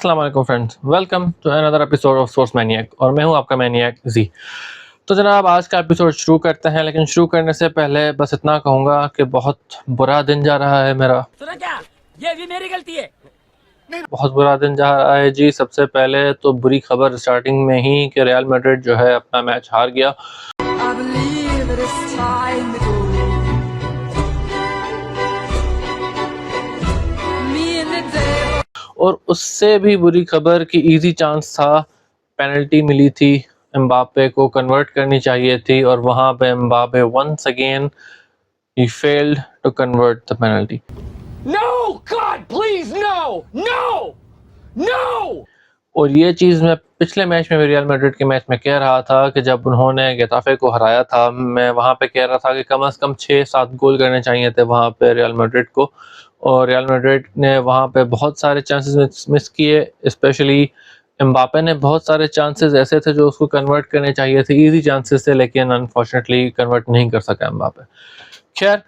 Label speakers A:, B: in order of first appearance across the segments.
A: अस्सलाम वालेकुम friends, welcome to another episode of source maniac और मैं हूं आपका मैनिएक जी। तो जनाब आज का एपिसोड शुरू करते हैं, लेकिन शुरू करने से पहले बस इतना कहूँगा कि बहुत बुरा दिन जा रहा है मेरा।
B: सुना क्या? ये भी मेरी गलती है।
A: बहुत बुरा दिन जा रहा है जी। सबसे पहले तो बुरी खबर स्टार्टिंग में ही कि रियल मैड्रिड जो है अपना मैच हार गया। और उससे भी बुरी खबर कि इजी चांस था, पेनल्टी मिली थी, एम्बापे को कन्वर्ट करनी चाहिए थी और वहां पे एम्बापे वंस अगेन ही failed to convert the penalty.
B: No, God, please, no, no, no.
A: और ये चीज़ मैं पिछले मैच में भी रियल मैड्रिड के मैच में कह रहा था कि जब उन्होंने गेताफे को हराया था, मैं वहाँ पे कह रहा था कि कम से कम 6-7 गोल करने चाहिए थे वहाँ पे रियल मैड्रिड को। और रियल मैड्रिड ने वहाँ पे बहुत सारे चांसेस मिस किए, स्पेशली एम्बापे ने बहुत सारे चांसेस ऐसे थे जो उसको कन्वर्ट करने चाहिए थे, इजी चांसेस थे, लेकिन अनफॉर्चुनेटली कन्वर्ट नहीं कर सका एम्बापे। खैर,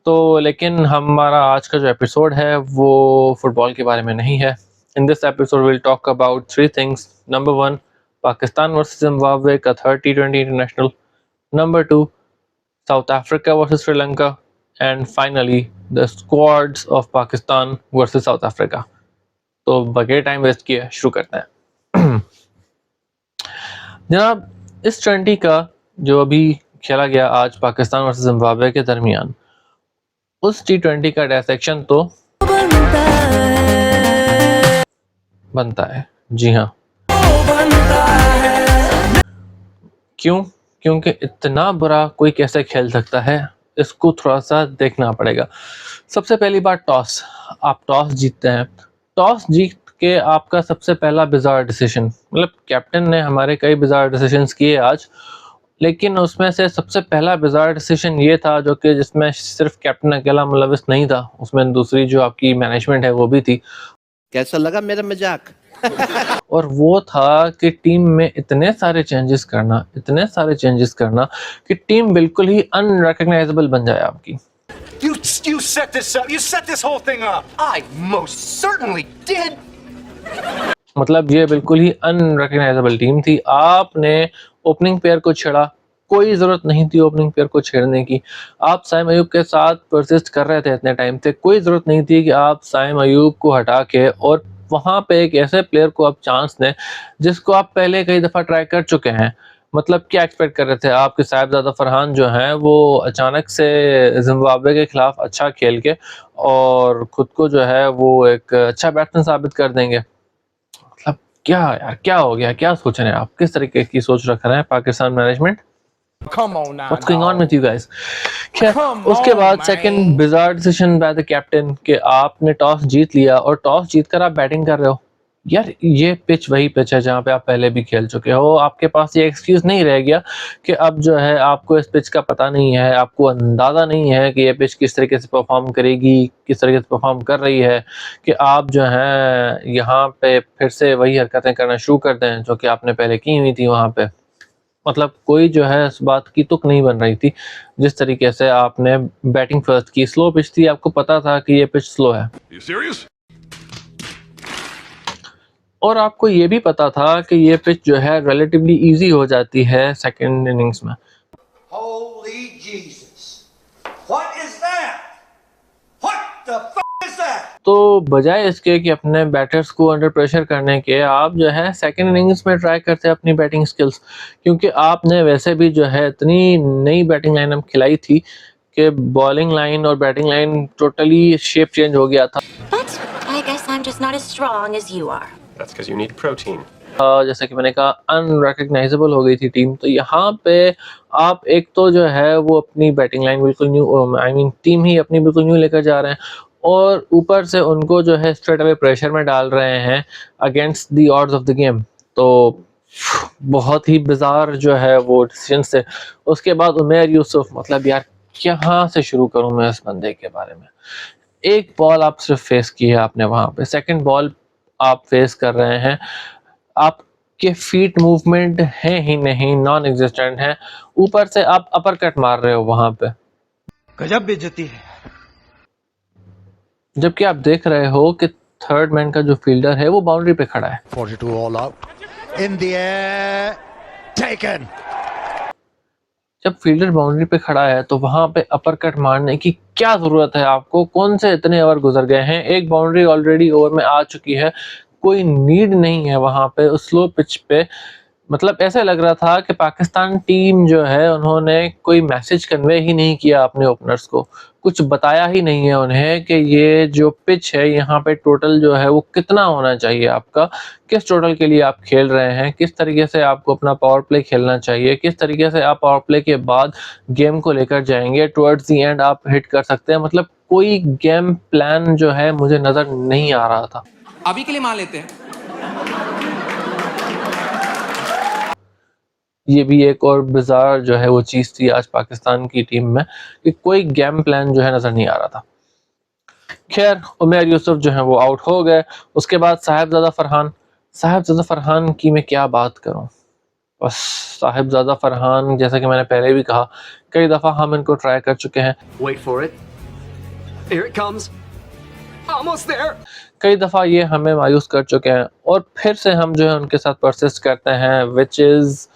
A: तो लेकिन हमारा आज का जो एपिसोड है वो फुटबॉल के बारे में नहीं है। In this episode, we'll talk about 3 things. Number 1, Pakistan versus Zimbabwe का third T20 international. Number 2, South Africa versus Sri Lanka. And finally, the squads of Pakistan versus South Africa. तो बगैर टाइम वेस्ट किए शुरू करते हैं। जनाब, इस T20 का जो अभी खेला गया आज पाकिस्तान वर्सेस जिम्बाब्वे के दरमियान, उस T20 का डायसेक्शन तो बनता है। जी हाँ, क्यों? क्योंकि इतना बुरा कोई कैसे खेल सकता है, इसको थोड़ा सा देखना पड़ेगा। सबसे पहली बात, टॉस। आप टॉस जीतते हैं, टॉस जीत के आपका सबसे पहला बिजार डिसीजन, मतलब कैप्टन ने हमारे कई बिजार डिसीजंस किए आज, लेकिन उसमें से सबसे पहला बिजार डिसीजन ये था जो कि जिसमें सिर्फ कैप्टन अकेला मुलविस नहीं था, उसमें दूसरी जो आपकी मैनेजमेंट है वो भी थी।
C: कैसा लगा मेरा मजाक?
A: और वो था कि टीम में इतने सारे चेंजेस करना कि टीम बिल्कुल ही अनरिकॉग्नाइजेबल बन जाए आपकी।
D: You set this up. You set this whole thing up. I most certainly did.
A: मतलब ये बिल्कुल ही अनरिकॉग्नाइजेबल टीम थी। आपने ओपनिंग पेयर को छेड़ा, कोई ज़रूरत नहीं थी ओपनिंग पेयर को छेड़ने की। आप साइम अयूब के साथ परसिस्ट कर रहे थे इतने टाइम से, कोई ज़रूरत नहीं थी कि आप साइम अयूब को हटा के और वहाँ पे एक ऐसे प्लेयर को आप चांस दें जिसको आप पहले कई दफ़ा ट्राई कर चुके हैं। मतलब क्या एक्सपेक्ट कर रहे थे आप कि साहिबजादा फरहान जो हैं वो अचानक से जिम्बाब्वे के खिलाफ अच्छा खेल के और खुद को जो है वो एक अच्छा बैट्समैन साबित कर देंगे। मतलब क्या यार, क्या हो गया, क्या सोच रहे हैं आप, किस तरीके की सोच रख रहे हैं Pakistan management?
D: Come on now.
A: What's going on with you guys? खैर,
D: Come
A: उसके
D: on,
A: बाद
D: man.
A: Second bizarre decision by the captain कि आपने टॉस जीत लिया और टॉस जीतकर आप बैटिंग कर रहे हो। यार, ये पिच वही पिच है जहाँ पे आप पहले भी खेल चुके हो। आपके पास ये एक्सक्यूज नहीं रह गया कि अब जो है आपको इस पिच का पता नहीं है, आपको अंदाज़ा नहीं है कि ये पिच किस तरीके से परफॉर्म करेगी, किस तरीके से परफॉर्म कर रही है, कि आप जो है यहाँ पे फिर से वही हरकतें करना शुरू कर दें जो कि आपने पहले की हुई थी वहाँ पे। मतलब कोई जो है इस बात की तुक नहीं बन रही थी जिस तरीके से आपने बैटिंग फर्स्ट की। स्लो पिच थी, आपको पता था कि ये पिच स्लो है।
E: You serious?
A: और आपको ये भी पता था कि ये पिच जो है रिलेटिवली इजी हो जाती है सेकंड इनिंग्स में।
F: Holy Jesus. What is that? What the f*** is that?
A: तो बजाय इसके कि अपने बैटर्स को अंडर प्रेशर करने के, आप जो है सेकंड इनिंग्स में ट्राई करते हैं अपनी बैटिंग स्किल्स, क्योंकि आपने वैसे भी जो है इतनी नई बैटिंग लाइनअप खिलाई थी कि बॉलिंग लाइन और batting line totally shape change हो गया था।
G: But I guess I'm just not as strong as you are.
E: That's because you need protein.
A: जैसे कि मैंने कहा अनरिकॉग्नाइजेबल हो गई थी टीम। तो यहाँ पे आप एक तो जो है वो अपनी बैटिंग लाइन बिल्कुल न्यू, टीम ही अपनी बिल्कुल न्यू लेकर जा रहे हैं और ऊपर से उनको जो है स्ट्रेट अवे प्रेशर में डाल रहे हैं against the odds of the game. तो बहुत ही बिजार जो है वो डिसीजन से। उसके बाद उमेर यूसुफ, मतलब यार कहाँ से शुरू करूँ मैं इस बंदे के बारे में। एक बॉल आप सिर्फ फेस की है आपने वहाँ पे, सेकंड बॉल आप फेस कर रहे हैं, आपके फीट मूवमेंट है ही नहीं, नॉन एग्जिस्टेंट है, ऊपर से आप अपर कट मार रहे हो वहां पे।
C: गजब बेइज्जती है।
A: जबकि आप देख रहे हो कि थर्ड मैन का जो फील्डर है वो बाउंड्री पे खड़ा है।
E: 42 all out. In the air. Taken.
A: जब फील्डर बाउंड्री पे खड़ा है तो वहां पे अपर कट मारने की क्या जरूरत है आपको? कौन से इतने ओवर गुजर गए हैं? एक बाउंड्री ऑलरेडी ओवर में आ चुकी है, कोई नीड नहीं है वहां पे उस स्लो पिच पे। मतलब ऐसा लग रहा था कि पाकिस्तान टीम जो है उन्होंने कोई मैसेज कन्वे ही नहीं किया अपने ओपनर्स को, कुछ बताया ही नहीं है उन्हें कि ये जो पिच है यहाँ पे टोटल जो है वो कितना होना चाहिए आपका, किस टोटल के लिए आप खेल रहे हैं, किस तरीके से आपको अपना पावर प्ले खेलना चाहिए, किस तरीके से आप पावर प्ले के बाद गेम को लेकर जाएंगे, टुवर्ड्स दी एंड आप हिट कर सकते हैं। मतलब कोई गेम प्लान जो है मुझे नजर नहीं आ रहा था।
H: अभी के लिए मान लेते हैं।
A: ये भी एक और बिजार जो है वो चीज़ थी आज पाकिस्तान की टीम में कि कोई गेम प्लान जो है नज़र नहीं आ रहा था। खैर उमर यूसुफ जो है वो आउट हो गए। उसके बाद साहिबजादा फरहान की मैं क्या बात करूं। बस साहिबजादा फरहान, जैसा कि मैंने पहले भी कहा, कई दफ़ा हम इनको ट्राई कर चुके हैं।
B: Wait for it. Here it comes. Almost there.
A: कई दफ़ा ये हमें मायूस कर चुके हैं और फिर से हम जो है उनके साथ परसिस्ट करते हैं, which is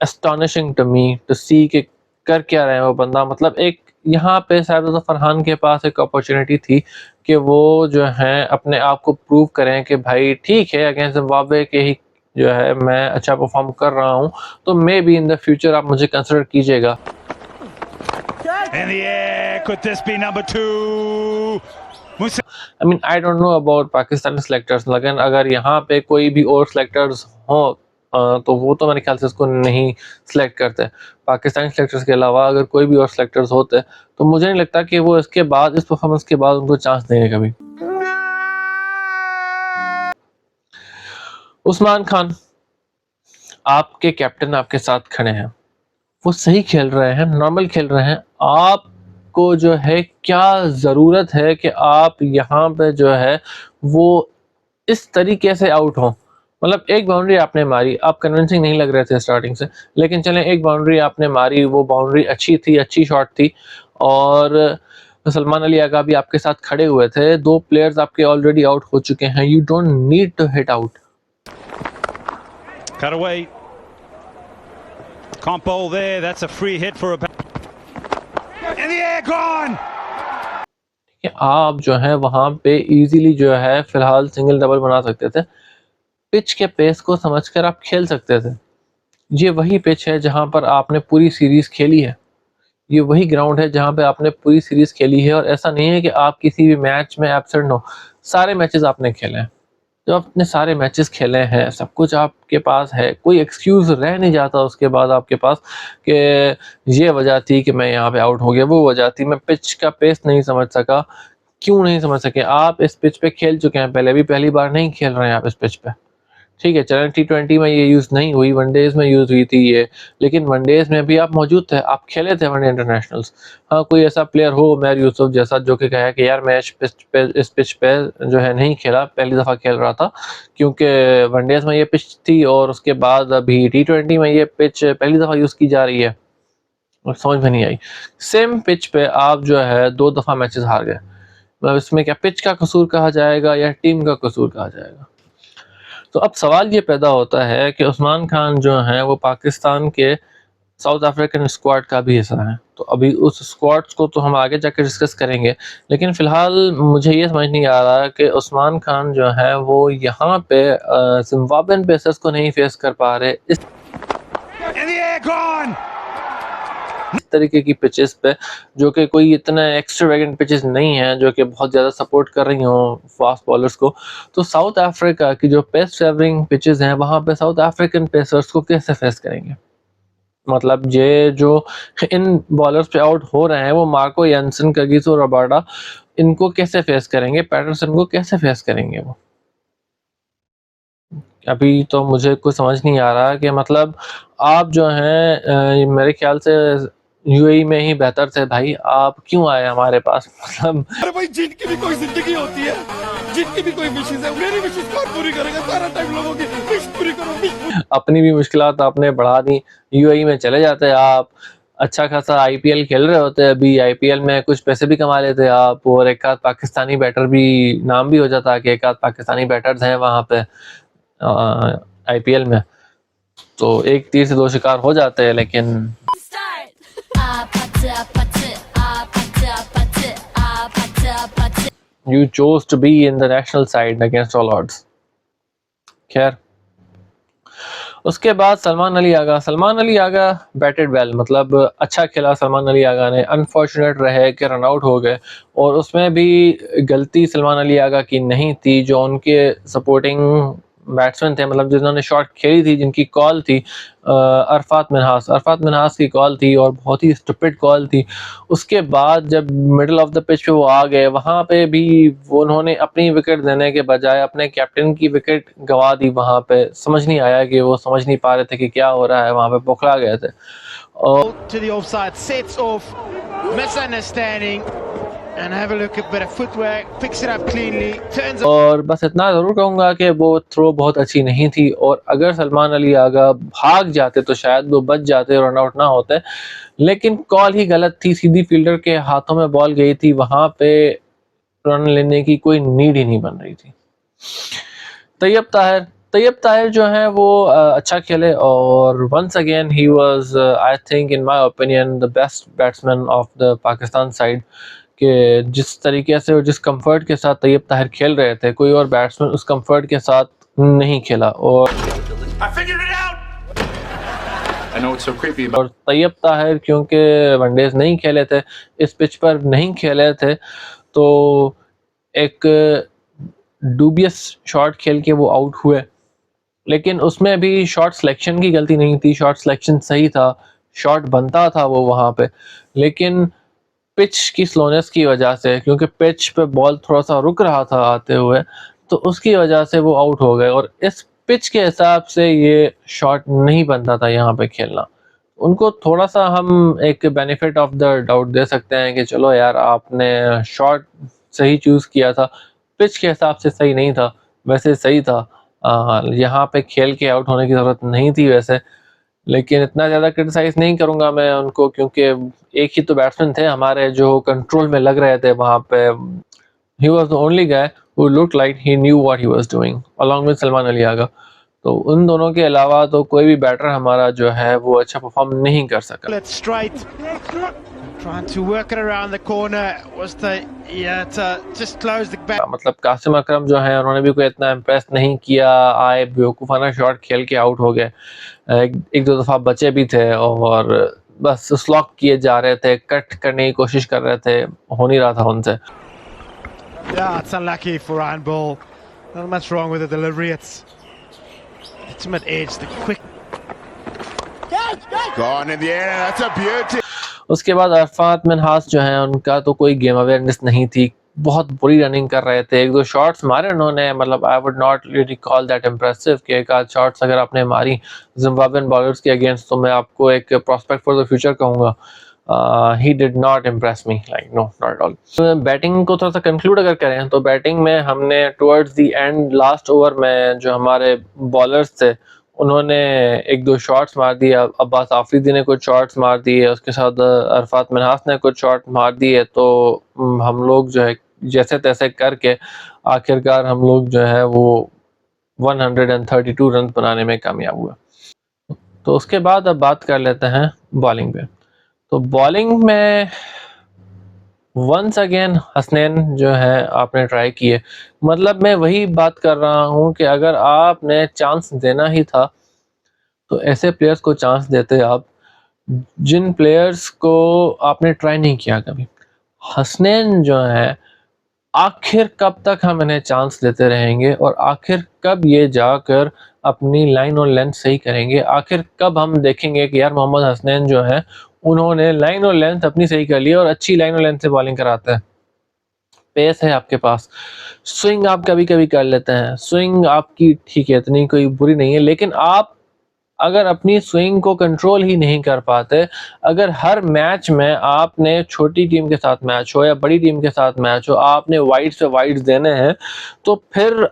A: astonishing to me to सी कि कर क्या रहे हैं वो बंदा। मतलब एक यहाँ पे साहिबजादा फरहान के पास एक अपॉर्चुनिटी थी कि वो जो है अपने आप को प्रूव करें कि भाई ठीक है अगेंस्ट जिम्बाब्वे के ही जो है मैं अच्छा परफॉर्म कर रहा हूँ, तो may be in the future आप मुझे कंसिडर कीजिएगा।
E: In the air. Could this be number 2?
A: I mean, I don't know about Pakistani selectors, लेकिन अगर यहाँ पे कोई भी और सेलेक्टर्स हो तो वो तो मेरे ख्याल से इसको नहीं सिलेक्ट करते। पाकिस्तानी सेलेक्टर्स के अलावा अगर कोई भी और सेलेक्टर्स होते तो मुझे नहीं लगता कि वो इसके बाद, इस परफॉर्मेंस के बाद उनको चांस देंगे कभी। उस्मान खान आपके कैप्टन आपके साथ खड़े हैं, वो सही खेल रहे हैं, नॉर्मल खेल रहे हैं। आपको जो है क्या ज़रूरत है कि आप यहाँ पे जो है वो इस तरीके से आउट हो? मतलब एक बाउंड्री आपने मारी, आप कन्विंसिंग नहीं लग रहे थे स्टार्टिंग से, लेकिन चलें एक बाउंड्री आपने मारी, वो बाउंड्री अच्छी थी, अच्छी शॉट थी और सलमान अली आगा भी आपके साथ खड़े हुए थे। 2 प्लेयर्स आपके ऑलरेडी आउट हो चुके हैं। You don't need to hit out.
E: Cut away. Can't bowl there. That's a free hit for a. In the air, gone.
A: आप जो है वहां पे इजीली जो है फिलहाल सिंगल डबल बना सकते थे। पिच के पेस को समझकर आप खेल सकते थे। ये वही पिच है जहां पर आपने पूरी सीरीज खेली है, ये वही ग्राउंड है जहां पे आपने पूरी सीरीज खेली है। और ऐसा नहीं है कि आप किसी भी मैच में एब्सेंट हो, सारे मैचेस आपने खेले हैं। जब आपने सारे मैचेस खेले हैं, सब कुछ आपके पास है, कोई एक्सक्यूज़ रह नहीं जाता उसके बाद आपके पास कि ये वजह थी कि मैं यहाँ पे आउट हो गया, वो वजह थी मैं पिच का पेस नहीं समझ सका। क्यों नहीं समझ सके? आप इस पिच पे खेल चुके हैं पहले भी, पहली बार नहीं खेल रहे हैं आप इस पिच पे। ठीक है, चलें T20 में ये यूज़ नहीं हुई, वनडेज़ में यूज़ हुई थी ये, लेकिन वनडेज़ में भी आप मौजूद थे, आप खेले थे वनडे इंटरनेशनल्स। हाँ, कोई ऐसा प्लेयर हो उमर यूसुफ जैसा जो कि कहे कि यार मैं इस पिच पे जो है नहीं खेला, पहली दफ़ा खेल रहा था क्योंकि वनडेज़ में ये पिच थी और उसके बाद अभी T20 में ये पिच पहली दफ़ा यूज़ की जा रही है और समझ में नहीं आई। सेम पिच पे आप जो है 2 दफ़ा मैचेस हार गए। मतलब इसमें क्या पिच का कसूर कहा जाएगा या टीम का कसूर कहा जाएगा? तो अब सवाल ये पैदा होता है कि उस्मान खान जो हैं वो पाकिस्तान के साउथ अफ्रीकन स्क्वाड का भी हिस्सा है। तो अभी उस स्क्वाड्स को तो हम आगे जाकर डिस्कस करेंगे, लेकिन फ़िलहाल मुझे ये समझ नहीं आ रहा कि उस्मान खान जो है वो यहाँ पे ज़िम्बाब्वेन पेसर्स को नहीं फेस कर पा रहे इस तरीके की पिचेस पे, जो कि कोई इतना एक्स्ट्रावेगेंट पिचेस नहीं हैं जो कि बहुत ज़्यादा सपोर्ट कर रही हों फास्ट बॉलर्स को। तो साउथ अफ्रीका की जो पेस फेवरिंग पिचेस हैं वहाँ पे साउथ अफ्रीकन पेसर्स को कैसे फेस करेंगे? मतलब ये जो इन बॉलर्स पे आउट हो रहे हैं वो मार्को यानसन, कगिसो रबाडा, इनको कैसे फेस करेंगे? पैटरसन को कैसे फेस करेंगे वो? अभी तो मुझे कुछ समझ नहीं आ रहा कि मतलब आप जो हैं मेरे ख्याल से यूएई में ही बेहतर थे भाई, आप क्यों आए हमारे पास? मतलब
F: अरे भाई जिनकी भी कोई जिंदगी होती है, जिनकी भी कोई विशेष है, मेरी विशेष कौन पूरी करेगा? सारा टाइम लोगों की विश पूरी करो।
A: अपनी भी मुश्किलात आपने बढ़ा दी, यूएई में चले जाते आप, अच्छा खासा आईपीएल खेल रहे होते, अभी आईपीएल में कुछ पैसे भी कमा लेते आप, और एक आध पाकिस्तानी बैटर भी, नाम भी हो जाता कि एक आध पाकिस्तानी बैटर्स हैं वहाँ पे आईपीएल में, तो एक तीर से दो शिकार हो जाते हैं। लेकिन you chose to be in the national side against all odds। खैर, उसके बाद सलमान अली आगा बैटेड वेल, मतलब अच्छा खेला सलमान अली आगा ने। अनफॉर्चुनेट रहे कि रन आउट हो गए, और उसमें भी गलती सलमान अली आगा की नहीं थी, जो उनके सपोर्टिंग बैट्समैन थे, मतलब जिन्होंने शॉट खेली थी, जिनकी कॉल थी अरफात मिन्हास की कॉल थी, और बहुत ही स्टूपिड कॉल थी। उसके बाद जब मिडिल ऑफ द पिच पे वो आ गए, वहाँ पे भी उन्होंने अपनी विकेट देने के बजाय अपने कैप्टन की विकेट गंवा दी। वहाँ पे समझ नहीं आया कि वो समझ नहीं पा रहे थे कि क्या हो रहा है, वहाँ पे बौखला गए थे। और
H: to the offside, sets off, misunderstanding, and have a look at better footwork, picks it up cleanly, turns
A: और बस इतना ज़रूर कहूँगा कि वो थ्रो बहुत अच्छी नहीं थी, और अगर सलमान अली आगा भाग जाते तो शायद वो बच जाते और रन आउट ना होते, लेकिन कॉल ही गलत थी। सीधी फील्डर के हाथों में बॉल गई थी, वहाँ पे रन लेने की कोई नीड ही नहीं बन रही थी। तैयब ताहिर जो हैं वो अच्छा खेले, और वंस अगेन ही was I think in my opinion the best batsman of the Pakistan side, कि जिस तरीके से और जिस कंफर्ट के साथ तैयब ताहिर खेल रहे थे, कोई और बैट्समैन उस कंफर्ट के साथ नहीं खेला। और और तैयब ताहिर क्योंकि वनडेज नहीं खेले थे, इस पिच पर नहीं खेले थे, तो एक डूबियस शॉट खेल के वो आउट हुए। लेकिन उसमें भी शॉट सिलेक्शन की गलती नहीं थी, शॉट सिलेक्शन सही था, शॉट बनता था वो वहाँ पे, लेकिन पिच की स्लोनेस की वजह से, क्योंकि पिच पे बॉल थोड़ा सा रुक रहा था आते हुए, तो उसकी वजह से वो आउट हो गए। और इस पिच के हिसाब से ये शॉट नहीं बनता था यहाँ पे खेलना। उनको थोड़ा सा हम एक बेनिफिट ऑफ द डाउट दे सकते हैं कि चलो यार, आपने शॉट सही चूज़ किया था, पिच के हिसाब से सही नहीं था, वैसे सही था, यहाँ पे खेल के आउट होने की ज़रूरत नहीं थी वैसे। लेकिन इतना ज़्यादा क्रिटिसाइज़ नहीं करूँगा मैं उनको, क्योंकि एक ही तो बैट्समैन थे हमारे जो कंट्रोल में लग रहे थे वहाँ पे। He was the only guy who looked like he knew what he was doing along with Salman Ali आगा। तो उन दोनों के अलावा तो कोई भी बैटर हमारा जो है वो अच्छा परफॉर्म नहीं कर सका।
H: it straight, trying to work it around the corner, was to just close the back.
A: मतलब कासिम अकरम जो है उन्होंने भी कोई इतना इम्प्रेस नहीं किया, आए बेवकूफ़ाना शॉट खेल के आउट हो गए, एक दो दफ़ा बचे भी थे, और बस स्लॉक किए जा रहे थे, कट करने की कोशिश कर रहे थे, हो नहीं रहा था उनसे।
H: Yeah, it's unlucky for Ryan Ball. Not much wrong with the delivery. It's mid-edge, the quick.
E: Gone in the air, that's a beauty.
A: उसके बाद अरफात मिन्हास जो हैं उनका तो कोई गेम अवेयरनेस नहीं थी, बहुत बुरी रनिंग कर रहे थे, एक दो शॉट्स मारे उन्होंने, मतलब आई would not really call that impressive कि एक आध शॉट्स अगर आपने मारी जिम्बाब्वेन बॉलर्स के अगेंस्ट तो मैं आपको एक प्रॉस्पेक्ट फॉर द फ्यूचर कहूँगा। He did not impress me, like no, not at all. Batting को थोड़ा सा कंक्लूड अगर करें तो बैटिंग में हमने towards the end last over में जो हमारे बॉलर्स थे उन्होंने एक दो शॉट्स मार दिए, अब्बास आफरीदी ने कुछ शॉट्स मार दिए, उसके साथ अरफात मिन्हास ने कुछ शॉट मार दिए, तो हम लोग जो है जैसे तैसे करके आखिरकार हम लोग जो है वो 132 रन बनाने में कामयाब हुए। तो उसके बाद अब बात कर लेते हैं बॉलिंग पे। तो बॉलिंग में वंस अगेन हसनैन जो है आपने ट्राई किए, मतलब मैं वही बात कर रहा हूँ कि अगर आपने चांस देना ही था तो ऐसे प्लेयर्स को चांस देते आप जिन प्लेयर्स को आपने ट्राई नहीं किया कभी। हसनैन जो है, आखिर कब तक हम इन्हें चांस देते रहेंगे, और आखिर कब ये जाकर अपनी लाइन और लेंथ सही करेंगे, आखिर कब हम देखेंगे कि यार मोहम्मद हसनैन जो है उन्होंने लाइन और लेंथ अपनी सही कर ली और अच्छी लाइन और लेंथ से बॉलिंग कराते हैं। पेस है आपके पास, स्विंग आप कभी कभी कर लेते हैं, स्विंग आपकी ठीक है इतनी कोई बुरी नहीं है, लेकिन आप अगर अपनी स्विंग को कंट्रोल ही नहीं कर पाते, अगर हर मैच में आपने छोटी टीम के साथ मैच हो या बड़ी टीम के साथ मैच हो आपने वाइड्स पे वाइड्स देने हैं, तो फिर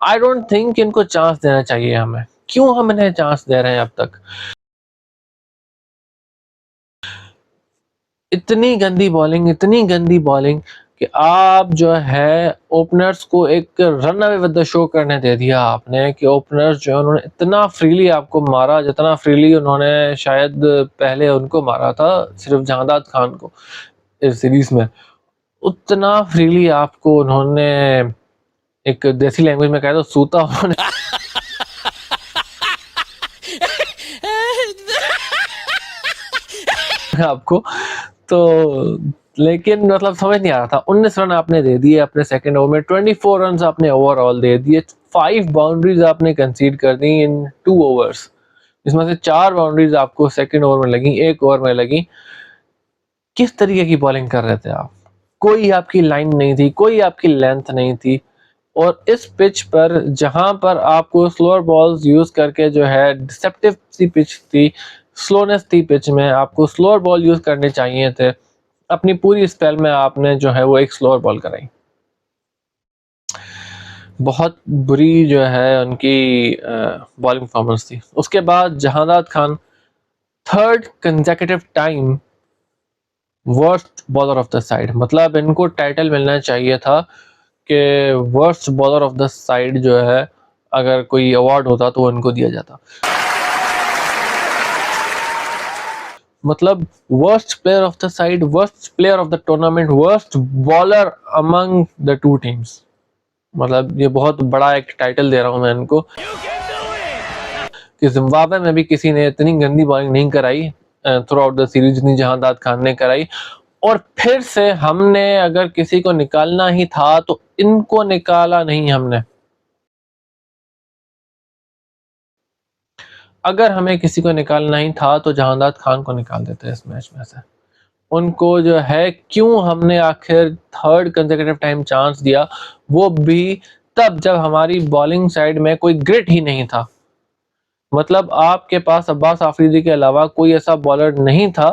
A: आई डोंट थिंक इनको चांस देना चाहिए हमें। क्यों हम इन्हें चांस दे रहे हैं अब तक? इतनी गंदी बॉलिंग कि आप जो है ओपनर्स को एक run away with the show करने दे दिया आपने, कि ओपनर्स जो है उन्होंने इतना फ्रीली आपको मारा जितना फ्रीली उन्होंने शायद पहले उनको मारा था सिर्फ जहांदाद खान को इस सीरीज में, उतना फ्रीली आपको उन्होंने, एक देसी लैंग्वेज में कहे तो सूता उन्होंने आपको। तो लेकिन मतलब समझ नहीं आ रहा था। 19 रन आपने दे दिए अपने सेकंड ओवर में, 24 रन आपने ओवरऑल दे दिए, 5 बाउंड्रीज आपने कंसीड कर दी इन 2 ओवर्स, जिसमें से 4 बाउंड्रीज आपको सेकंड ओवर में लगी, 1 ओवर में लगी। किस तरीके की बॉलिंग कर रहे थे आप? कोई आपकी लाइन नहीं थी, कोई आपकी लेंथ नहीं थी, और इस पिच पर जहां पर आपको स्लोअर बॉल्स यूज करके जो है, डिसेप्टिव सी पिच थी, स्लोनेस थी पिच में, आपको स्लोअर बॉल यूज करने चाहिए थे, अपनी पूरी स्पेल में आपने जो है वो एक स्लोअर बॉल कराई। बहुत बुरी जो है उनकी बॉलिंग परफॉर्मेंस थी। उसके बाद Jahandad Khan 3rd consecutive time worst bowler of the side, मतलब इनको टाइटल मिलना चाहिए था कि worst bowler of the side जो है, अगर कोई अवार्ड होता तो उनको दिया जाता। मतलब worst player of the side, worst player of the tournament, worst bowler among the 2 teams. मतलब ये बहुत बड़ा एक टाइटल दे रहा हूं मैं इनको, कि जिम्बाब्वे में भी किसी ने इतनी गंदी बॉलिंग नहीं कराई थ्रू आउट द सीरीज जितनी जहांदाद खान ने कराई। और फिर से हमने अगर किसी को निकालना ही था तो इनको निकाला नहीं हमने। अगर हमें किसी को निकालना ही था तो जहांदाद खान को निकाल देते इस मैच में से। उनको जो है क्यों हमने आखिर 3rd कंसेक्यूटिव टाइम चांस दिया, वो भी तब जब हमारी बॉलिंग साइड में कोई ग्रिट ही नहीं था। मतलब आपके पास अब्बास आफरीदी के अलावा कोई ऐसा बॉलर नहीं था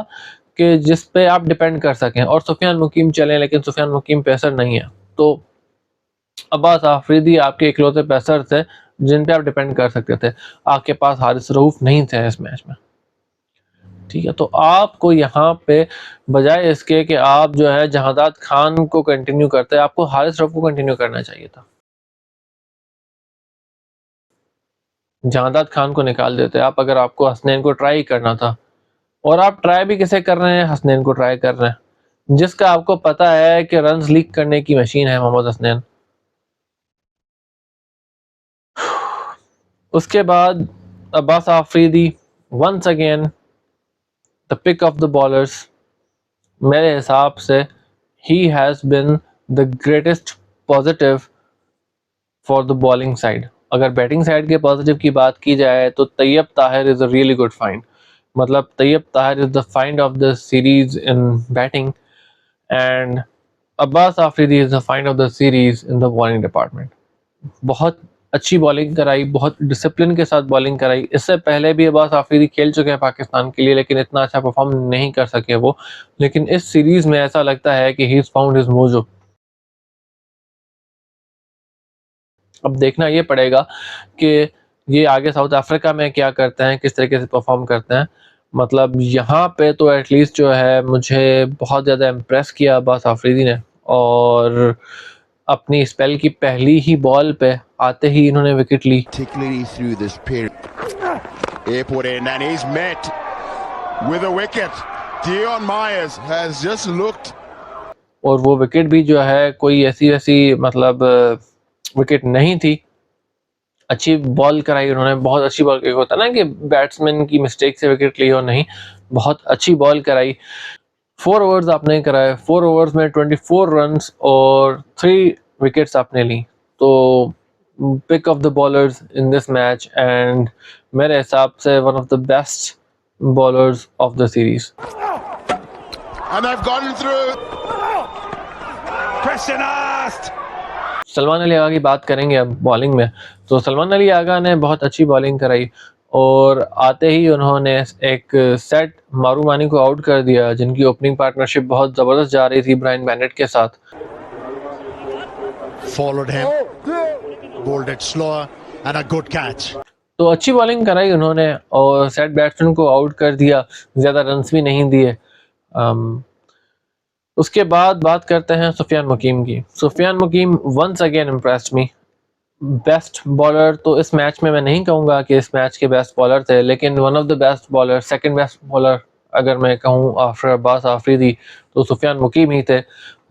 A: कि जिस पे आप डिपेंड कर सकें, और सुफियान मुकीम चले, लेकिन सुफियान मुकीम पेसर नहीं है, तो अब्बास आफरीदी आपके इकलौते पेसर थे जिन पे आप डिपेंड कर सकते थे। आपके पास हारिस रऊफ नहीं थे इस मैच में, ठीक है। तो आपको यहाँ पे बजाय इसके कि आप जो है जहांदाद खान को कंटिन्यू करते, आपको हारिस रऊफ को कंटिन्यू करना चाहिए था। जहांदाद खान को निकाल देते आप अगर आपको हसनैन को ट्राई करना था, और आप ट्राई भी किसे कर रहे हैं? हसनैन को ट्राई कर रहे हैं, जिसका आपको पता है कि रन्स लीक करने की मशीन है मोहम्मद हसनैन। उसके बाद Abbas Afridi once again the pick of the bowlers. मेरे हिसाब से he has been the greatest positive for the bowling side. अगर बैटिंग साइड के पॉजिटिव की बात की जाए तो Tayyab Tahir is a really good find. मतलब Tayyab Tahir is the find of the series in batting, and Abbas Afridi is the find of the series in the bowling department. बहुत अच्छी बॉलिंग कराई, बहुत डिसिप्लिन के साथ बॉलिंग कराई। इससे पहले भी अब्बास आफरीदी खेल चुके हैं पाकिस्तान के लिए, लेकिन इतना अच्छा परफॉर्म नहीं कर सके वो। लेकिन इस सीरीज में ऐसा लगता है कि he is found his mojo. अब देखना ये पड़ेगा कि ये आगे साउथ अफ्रीका में क्या करते हैं, किस तरीके से परफॉर्म करते हैं। मतलब यहाँ पे तो एटलीस्ट जो है मुझे बहुत ज़्यादा इम्प्रेस किया अब्बास आफरीदी ने, और अपनी स्पेल की पहली ही बॉल पे आते ही इन्होंने विकेट ली।
I: Particularly through this period. Airport in and he's met with a wicket. Dion Myers has just looked.
A: और वो विकेट भी जो है कोई ऐसी वैसी मतलब विकेट नहीं थी, अच्छी बॉल कराई उन्होंने, बहुत अच्छी बॉल। एक होता है ना कि बैट्समैन की मिस्टेक से विकेट ली हो, नहीं, बहुत अच्छी बॉल कराई। 4 ओवर्स आपने कराए, 4 ओवर्स में 24 रन्स और 3 विकेट्स आपने ली। तो pick of the bowlers in this match, and मेरे हिसाब से one of the best bowlers of the series.
I: And they've gotten through.
E: Question asked.
A: Salman Ali आगा की बात करेंगे अब बॉलिंग में। तो सलमान अली आगा ने बहुत अच्छी बॉलिंग कराई, और आते ही उन्होंने एक सेट मारूमानी को आउट कर दिया, जिनकी ओपनिंग पार्टनरशिप बहुत ज़बरदस्त जा रही थी ब्रायन बेनेट के साथ।
H: Followed him, bowled it slower, and a good catch.
A: तो अच्छी बॉलिंग कराई उन्होंने और सेट बैट्समैन को आउट कर दिया, ज़्यादा रन्स भी नहीं दिए। उसके बाद बात करते हैं सुफियान मुकीम की। सुफियान मुकीम वंस अगेन इम्प्रेस्ड मी। बेस्ट बॉलर तो इस मैच में मैं नहीं कहूँगा कि इस मैच के बेस्ट बॉलर थे, लेकिन one of the best bowler, second best bowler अगर मैं कहूँ आफ्टर अब्बास आफरीदी तो सुफियान मुकीम ही थे।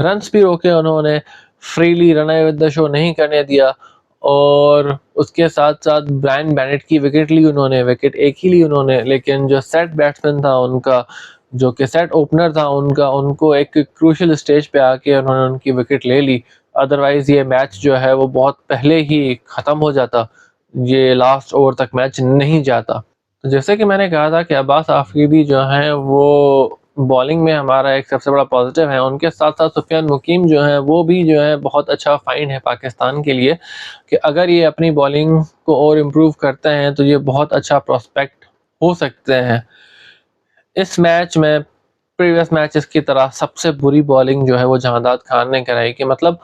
A: रन्स भी रोके उन्होंने, freely run away with the show नहीं करने दिया, और उसके साथ साथ ब्रायन बेनेट की विकेट ली उन्होंने। विकेट एक ही ली उन्होंने, लेकिन जो सेट बैट्समैन था उनका, जो कि सेट ओपनर था उनका, उनको एक क्रूशियल स्टेज पे आके उन्होंने उनकी विकेट ले ली। अदरवाइज ये मैच जो है वो बहुत पहले ही ख़त्म हो जाता, ये लास्ट ओवर तक मैच नहीं जाता। तो जैसे कि मैंने कहा था कि अब्बास आफरीदी जो हैं वो बॉलिंग में हमारा एक सबसे बड़ा पॉजिटिव है, उनके साथ साथ सुफियान मुकीम जो हैं वो भी जो है बहुत अच्छा फाइंड है पाकिस्तान के लिए, कि अगर ये अपनी बॉलिंग को और इम्प्रूव करते हैं तो ये बहुत अच्छा प्रॉस्पेक्ट हो सकते हैं। इस मैच में प्रीवियस मैचेस की तरह सबसे बुरी बॉलिंग जो है वो जहांदाद खान ने कराई, कि मतलब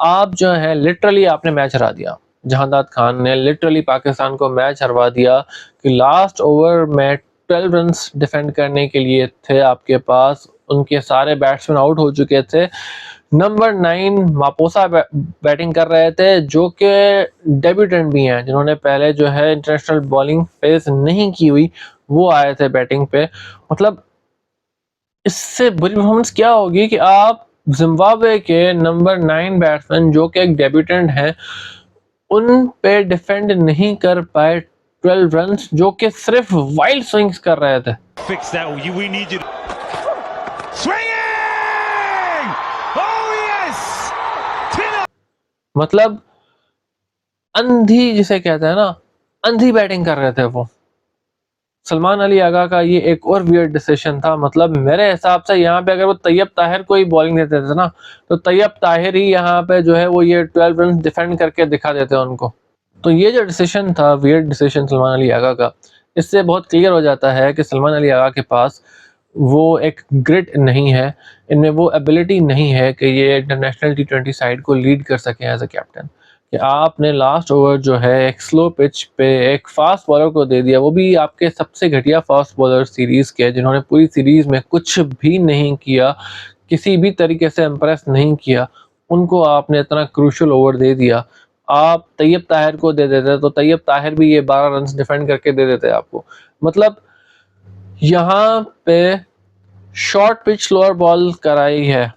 A: आप जो है लिटरली आपने मैच हरा दिया। जहांदाद खान ने लिटरली पाकिस्तान को मैच हरवा दिया, कि लास्ट ओवर में 12 रन्स डिफेंड करने के लिए थे आपके पास, उनके सारे बैट्समैन आउट हो चुके थे। नंबर 9 मापोसा बैटिंग कर रहे थे, जो कि डेब्यूटेंट भी हैं, जिन्होंने पहले जो है इंटरनेशनल बॉलिंग फेस नहीं की हुई, वो आए थे बैटिंग पे। मतलब इससे बुरी परफॉर्मेंस क्या होगी कि आप जिम्बाब्वे के नंबर 9 बैट्समैन जो कि एक डेब्यूटेंट हैं, उन पे डिफेंड नहीं कर पाए 12 रन्स, जो कि सिर्फ वाइल्ड स्विंग्स कर रहे थे।
E: Fix that. We need you. Swinging! Oh yes!
A: मतलब अंधी जिसे कहते हैं ना, अंधी बैटिंग कर रहे थे वो। सलमान अली आगा का ये एक और वियर्ड डिसीजन था। मतलब मेरे हिसाब से यहाँ पे अगर वो तैयब ताहिर को ही बॉलिंग देते थे ना, तो तैयब ताहिर ही यहाँ पे जो है वो ये 12 रन डिफेंड करके दिखा देते उनको। तो ये जो डिसीजन था, वियर्ड डिसीजन सलमान अली आगा का, इससे बहुत क्लियर हो जाता है कि सलमान अली आगा के पास वो एक ग्रिट नहीं है, इनमें वो एबिलिटी नहीं है कि ये इंटरनेशनल T20 साइड को लीड कर सकें एज अ कैप्टन। कि आपने लास्ट ओवर जो है एक स्लो पिच पे एक फास्ट बॉलर को दे दिया, वो भी आपके सबसे घटिया फास्ट बॉलर सीरीज़ के, जिन्होंने पूरी सीरीज़ में कुछ भी नहीं किया, किसी भी तरीके से इम्प्रेस नहीं किया, उनको आपने इतना क्रूशियल ओवर दे दिया। आप तैयब ताहिर को दे देते तो तैयब ताहिर भी ये 12 रन डिफेंड करके दे देते आपको। मतलब यहाँ पे शॉर्ट पिच स्लोअर बॉल कराई है,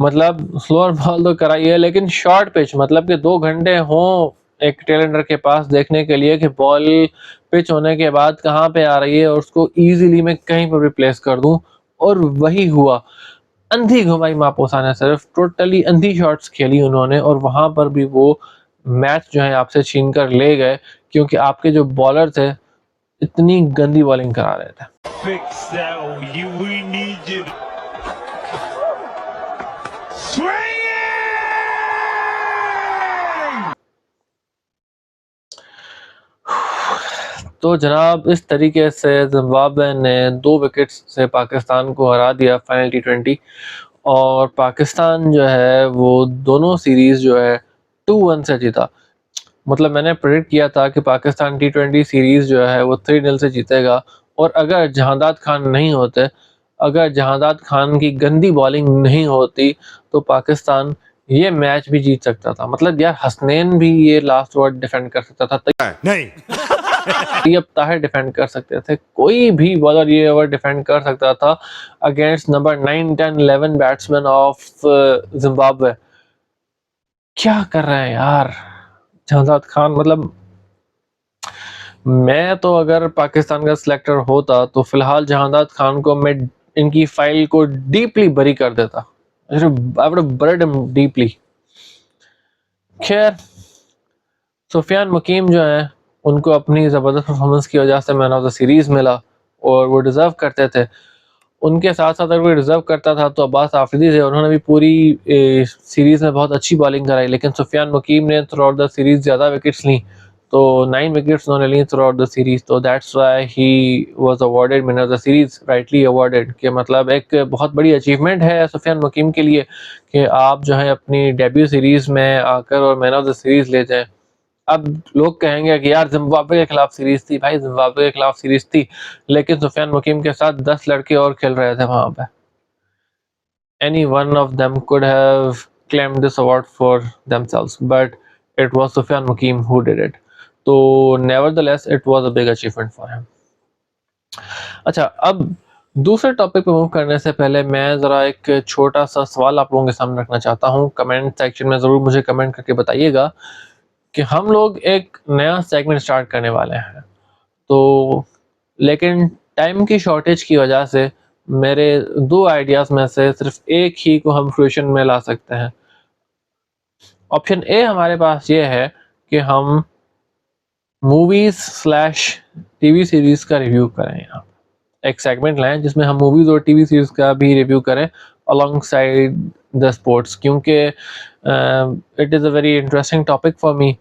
A: मतलब स्लोअर बॉल तो कराई है, लेकिन शॉर्ट पिच, मतलब कि 2 घंटे हों एक टेलेंडर के पास देखने के लिए कि बॉल पिच होने के बाद कहाँ पे आ रही है और उसको इजीली मैं कहीं पर भी प्लेस कर दूं, और वही हुआ। अंधी घुमाई मापोसा ने, सिर्फ टोटली अंधी शॉट्स खेली उन्होंने, और वहां पर भी वो मैच जो है आपसे छीन कर ले गए, क्योंकि आपके जो बॉलर थे इतनी गंदी बॉलिंग करा रहे थे।
E: Fix that. We need you. Swinging!
A: तो जनाब इस तरीके से जिम्बाब्वे ने 2 विकेट्स से पाकिस्तान को हरा दिया फाइनल T20, और पाकिस्तान जो है वो दोनों सीरीज़ जो है 2-1 से जीता। मतलब मैंने प्रेडिक्ट किया था कि पाकिस्तान T20 सीरीज़ जो है वो 3-0 से जीतेगा, और अगर जहांदाद खान नहीं होते, अगर जहांदाद खान की गंदी बॉलिंग नहीं होती, तो पाकिस्तान ये मैच भी जीत सकता था। मतलब यार हसनैन भी ये लास्ट ओवर डिफेंड कर सकता था,
I: नहीं
A: तैयब ताहिर डिफेंड कर सकते थे, कोई भी बॉलर ये ओवर डिफेंड कर सकता था against number 9, 10, 11 batsman of Zimbabwe. क्या कर रहे हैं यार जहांदाद खान। मतलब मैं तो अगर पाकिस्तान का सिलेक्टर होता तो फिलहाल जहांदाद खान को मैं इनकी फाइल को डीपली बरी कर देता। I would have buried him deeply. खैर सुफियान मुकीम जो है उनको अपनी ज़बरदस्त परफॉर्मेंस की वजह से मैन ऑफ द सीरीज़ मिला, और वो डिज़र्व करते थे। उनके साथ साथ अगर वो डिज़र्व करता था तो अब्बास आफरीदी थे, उन्होंने भी पूरी सीरीज़ में बहुत अच्छी बॉलिंग कराई, लेकिन सुफियान मुकीम ने थ्रू आउट द सीरीज़ ज़्यादा विकेट्स ली, तो 9 विकेट्स उन्होंने ली थ्रू आउट द सीरीज़। तो that's why he was awarded man of the series, rightly awarded. कि मतलब एक बहुत बड़ी अचीवमेंट है सुफियान मुकीम के लिए कि आप जो है अपनी डेब्यू सीरीज़ में आकर और मैन ऑफ द सीरीज़ ले जाएं। अब लोग कहेंगे कि यार जिम्बाब्वे के खिलाफ सीरीज थी, भाई जिम्बाब्वे के खिलाफ सीरीज थी, लेकिन सुफियान मुकीम के साथ 10 लड़के और खेल रहे थे वहां पे। any one of them could have claimed this award for themselves, but it was Sufyan Mukim who did it. So nevertheless, it was a big achievement for him. अच्छा, अब दूसरे टॉपिक पे मूव करने से पहले मैं ज़रा एक छोटा सा सवाल आप लोगों के सामने रखना चाहता हूँ। कमेंट सेक्शन में ज़रूर मुझे कमेंट करके बताइएगा कि हम लोग एक नया सेगमेंट स्टार्ट करने वाले हैं, तो लेकिन टाइम की शॉर्टेज की वजह से मेरे 2 आइडियाज़ में से सिर्फ एक ही को हम फ्रूशन में ला सकते हैं। ऑप्शन ए हमारे पास ये है कि हम मूवीज़ स्लैश टीवी सीरीज़ का रिव्यू करें। यहाँ एक सेगमेंट लाएं जिसमें हम मूवीज़ और टीवी सीरीज़ का भी रिव्यू करें अलोंगसाइड द स्पोर्ट्स, क्योंकि it is a very interesting topic for me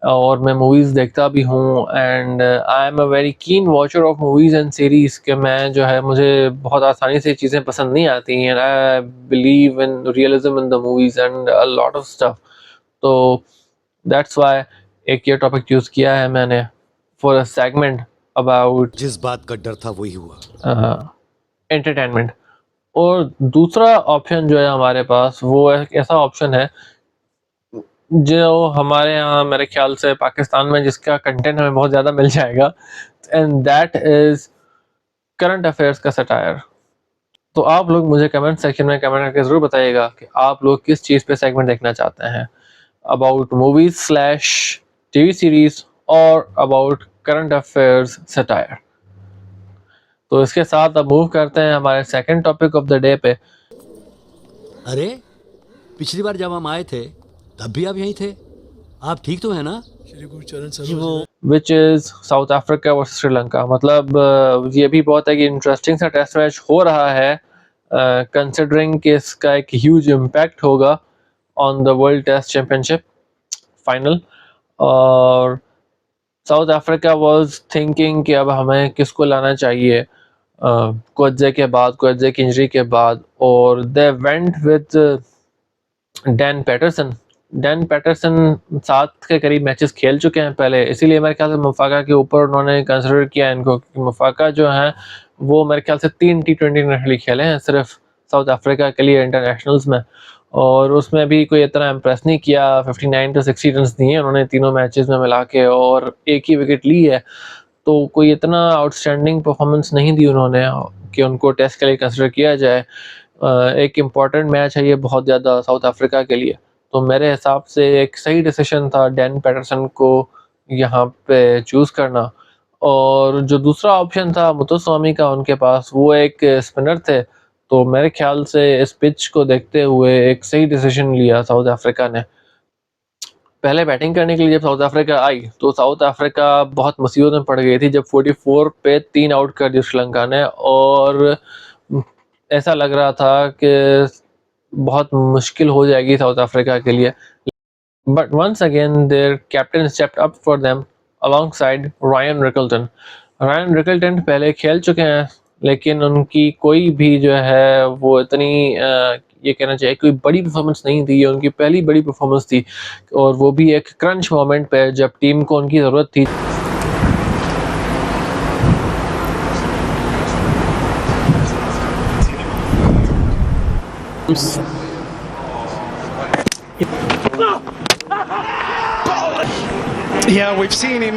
A: और मैं मूवीज़ देखता भी हूँ and I am a very keen watcher of movies and series कि मैं जो है मुझे बहुत आसानी से चीज़ें पसंद नहीं आती and I believe in realism in the movies and a lot of stuff. तो दैट्स व्हाई एक ये टॉपिक चूज़ किया है मैंने फॉर अ सेगमेंट अबाउट
J: जिस बात का डर था वही हुआ,
A: एंटरटेनमेंट। और दूसरा ऑप्शन जो है हमारे पास वो एक ऐसा ऑप्शन है जो हमारे यहाँ मेरे ख्याल से पाकिस्तान में जिसका कंटेंट हमें बहुत ज़्यादा मिल जाएगा and that is current affairs का सटायर। तो आप लोग मुझे कमेंट सेक्शन में कमेंट करके ज़रूर बताइएगा कि आप लोग किस चीज़ पे सेगमेंट देखना चाहते हैं, about movies slash TV series और अबाउट करंट अफेयर्स सटायर। तो इसके साथ अब मूव करते हैं हमारे second topic of the day पे।
J: अरे पिछली बार जब हम आए थे तब भी आप यहीं थे, आप ठीक तो है ना?
A: Which is south Africa versus Sri Lanka. मतलब ये भी बहुत एक इंटरेस्टिंग सा टेस्ट मैच हो रहा है कंसिडरिंग कि इसका एक ह्यूज इम्पैक्ट होगा on the world test championship final. और साउथ अफ्रीका वाज थिंकिंग कि अब हमें किसको लाना चाहिए कोएत्जे के बाद, कोएत्जे की इंजरी के बाद, और they went with Dan Patterson. Dan Patterson 7 के करीब मैचेस खेल चुके हैं पहले, इसीलिए मेरे ख्याल से मुफाका के ऊपर उन्होंने कंसिडर किया इनको, क्योंकि मुफाका जो हैं वो मेरे ख्याल से 3 T20 इंटरनेशनल खेले हैं सिर्फ साउथ अफ्रीका के लिए इंटरनेशनल्स में, और उसमें भी कोई इतना इम्प्रेस नहीं किया। 59 to 60 रन दिए उन्होंने तीनों मैचेस में मिला के और एक ही विकेट ली है, तो कोई इतना आउटस्टैंडिंग परफॉर्मेंस नहीं दी उन्होंने कि उनको टेस्ट के लिए कंसिडर किया जाए। एक इम्पॉर्टेंट मैच है ये बहुत ज़्यादा साउथ अफ्रीका के लिए, तो मेरे हिसाब से एक सही डिसीजन था डैन पैटरसन को यहाँ पे चूज़ करना। और जो दूसरा ऑप्शन था मुथुस्वामी का उनके पास, वो एक स्पिनर थे, तो मेरे ख्याल से इस पिच को देखते हुए एक सही डिसीजन लिया साउथ अफ्रीका ने। पहले बैटिंग करने के लिए जब साउथ अफ्रीका आई तो साउथ अफ्रीका बहुत मुसीबत में पड़ गई थी जब 44 पे 3 आउट कर दिया श्रीलंका ने, और ऐसा लग रहा था कि बहुत मुश्किल हो जाएगी साउथ अफ्रीका के लिए। But once again their captain stepped up for them alongside Ryan Rickelton. Ryan Rickelton पहले खेल चुके हैं लेकिन उनकी कोई भी जो है वो इतनी ये कहना चाहिए कोई बड़ी परफॉर्मेंस नहीं थी, ये उनकी पहली बड़ी परफॉर्मेंस थी, और वो भी एक क्रंच मोमेंट पे जब टीम को उनकी ज़रूरत थी।
H: Yeah, we've seen him.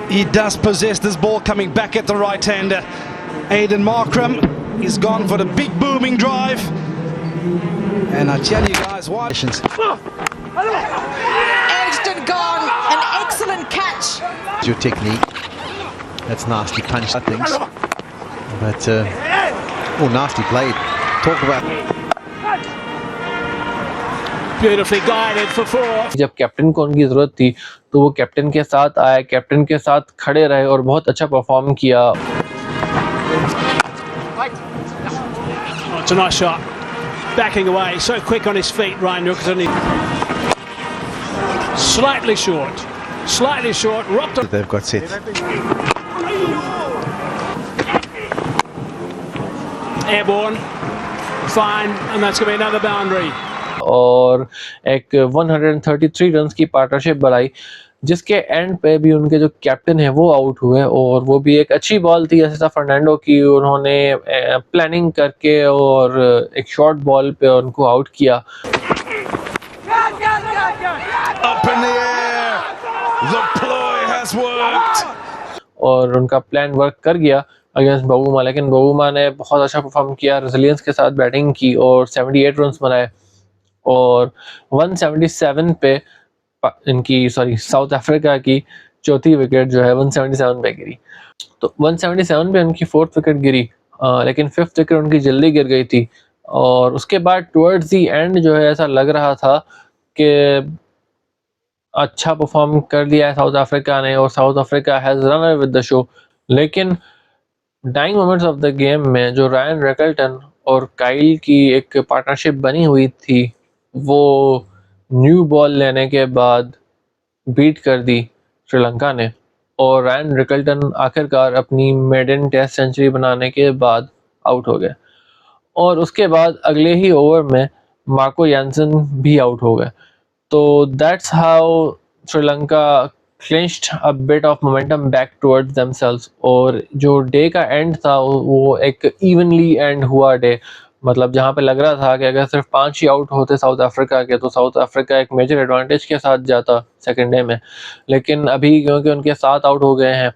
H: He does possess this ball coming back at the right-hander. Aidan Markram is gone for the big booming drive. And I tell you guys why.
K: Edged and gone. An excellent catch.
L: Your technique. That's nasty punch, I think. But, nasty played. Talk about...
H: Beautifully guided for 4.
A: जब captain को उनकी ज़रूरत थी तो वो captain के साथ आए, कैप्टन के साथ खड़े रहे और बहुत अच्छा परफॉर्म किया।
H: It's a nice shot. Backing away, so quick on his feet, Ryan Nicholson. Slightly short. Rocked on.
L: They've got set.
H: Airborne. Fine, and that's going to be another boundary.
A: और एक 133 रन्स की partnership बनाई जिसके and पे भी उनके जो captain है वो आउट हुए, और वो भी एक अच्छी बॉल थी एसिसा फर्नांडो की, उन्होंने प्लानिंग करके और एक शॉर्ट बॉल पे उनको आउट किया।
E: Up in the air. The ploy has worked.
A: और उनका प्लान वर्क कर गया अगेंस्ट बबूमा, लेकिन बबूमा ने बहुत अच्छा परफॉर्म किया, रेजिलियंस के साथ बैटिंग की और 78 रन्स बनाए, और 177 पे इनकी साउथ अफ्रीका की चौथी विकेट जो है 177 पे गिरी। तो 177 पे उनकी फोर्थ विकेट गिरी, लेकिन फिफ्थ विकेट उनकी जल्दी गिर गई थी, और उसके बाद टुवर्ड्स दी एंड जो है ऐसा लग रहा था कि अच्छा परफॉर्म कर लिया है साउथ अफ्रीका ने और South Africa has run away with the show. लेकिन dying moments of the game में जो रायन रिकल्टन और काइल की एक पार्टनरशिप बनी हुई थी, वो न्यू बॉल लेने के बाद बीट कर दी श्रीलंका ने, और रायन रिकल्टन आखिरकार अपनी मेडन टेस्ट सेंचुरी बनाने के बाद आउट हो गए, और उसके बाद अगले ही ओवर में मार्को यानसन भी आउट हो गए। तो that's how Sri Lanka clinched a bit of momentum back towards themselves, और जो डे का एंड था वो एक इवनली एंड हुआ डे, मतलब जहाँ पे लग रहा था कि अगर सिर्फ 5 ही आउट होते साउथ अफ्रीका के तो साउथ अफ्रीका एक मेजर एडवांटेज के साथ जाता सेकेंड डे में, लेकिन अभी क्योंकि उनके 7 आउट हो गए हैं,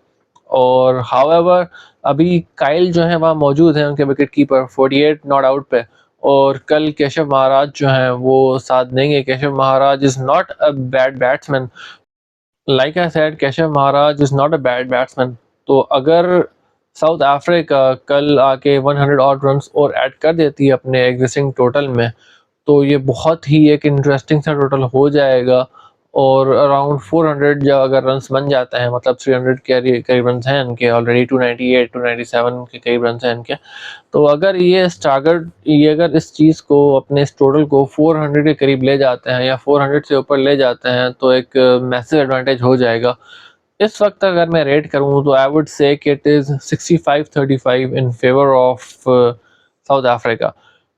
A: और हाउएवर अभी काइल जो है वहाँ मौजूद हैं उनके विकेट कीपर 48 नॉट आउट पे, और कल केशव महाराज जो हैं वो साथ देंगे। Keshav Maharaj is not a bad batsman, like I said Keshav Maharaj is not a bad batsman. तो अगर साउथ अफ्रीका कल आके 100 ऑड रन्स और ऐड कर देती है अपने एग्जिस्टिंग टोटल में, तो ये बहुत ही एक इंटरेस्टिंग सा टोटल हो जाएगा, और अराउंड 400 जब अगर रन्स बन जाते हैं, मतलब 300 के करीब रन्स हैं इनके ऑलरेडी, 298 297 के करीब रन्स हैं इनके, तो अगर ये अगर इस चीज़ को अपने इस टोटल को 400 के करीब ले जाते हैं या 400 से ऊपर ले जाते हैं तो एक मैसिव एडवांटेज हो जाएगा। इस वक्त अगर मैं रेट करूँ तो आई वुड से कि it is 65-35 in favour of south Africa.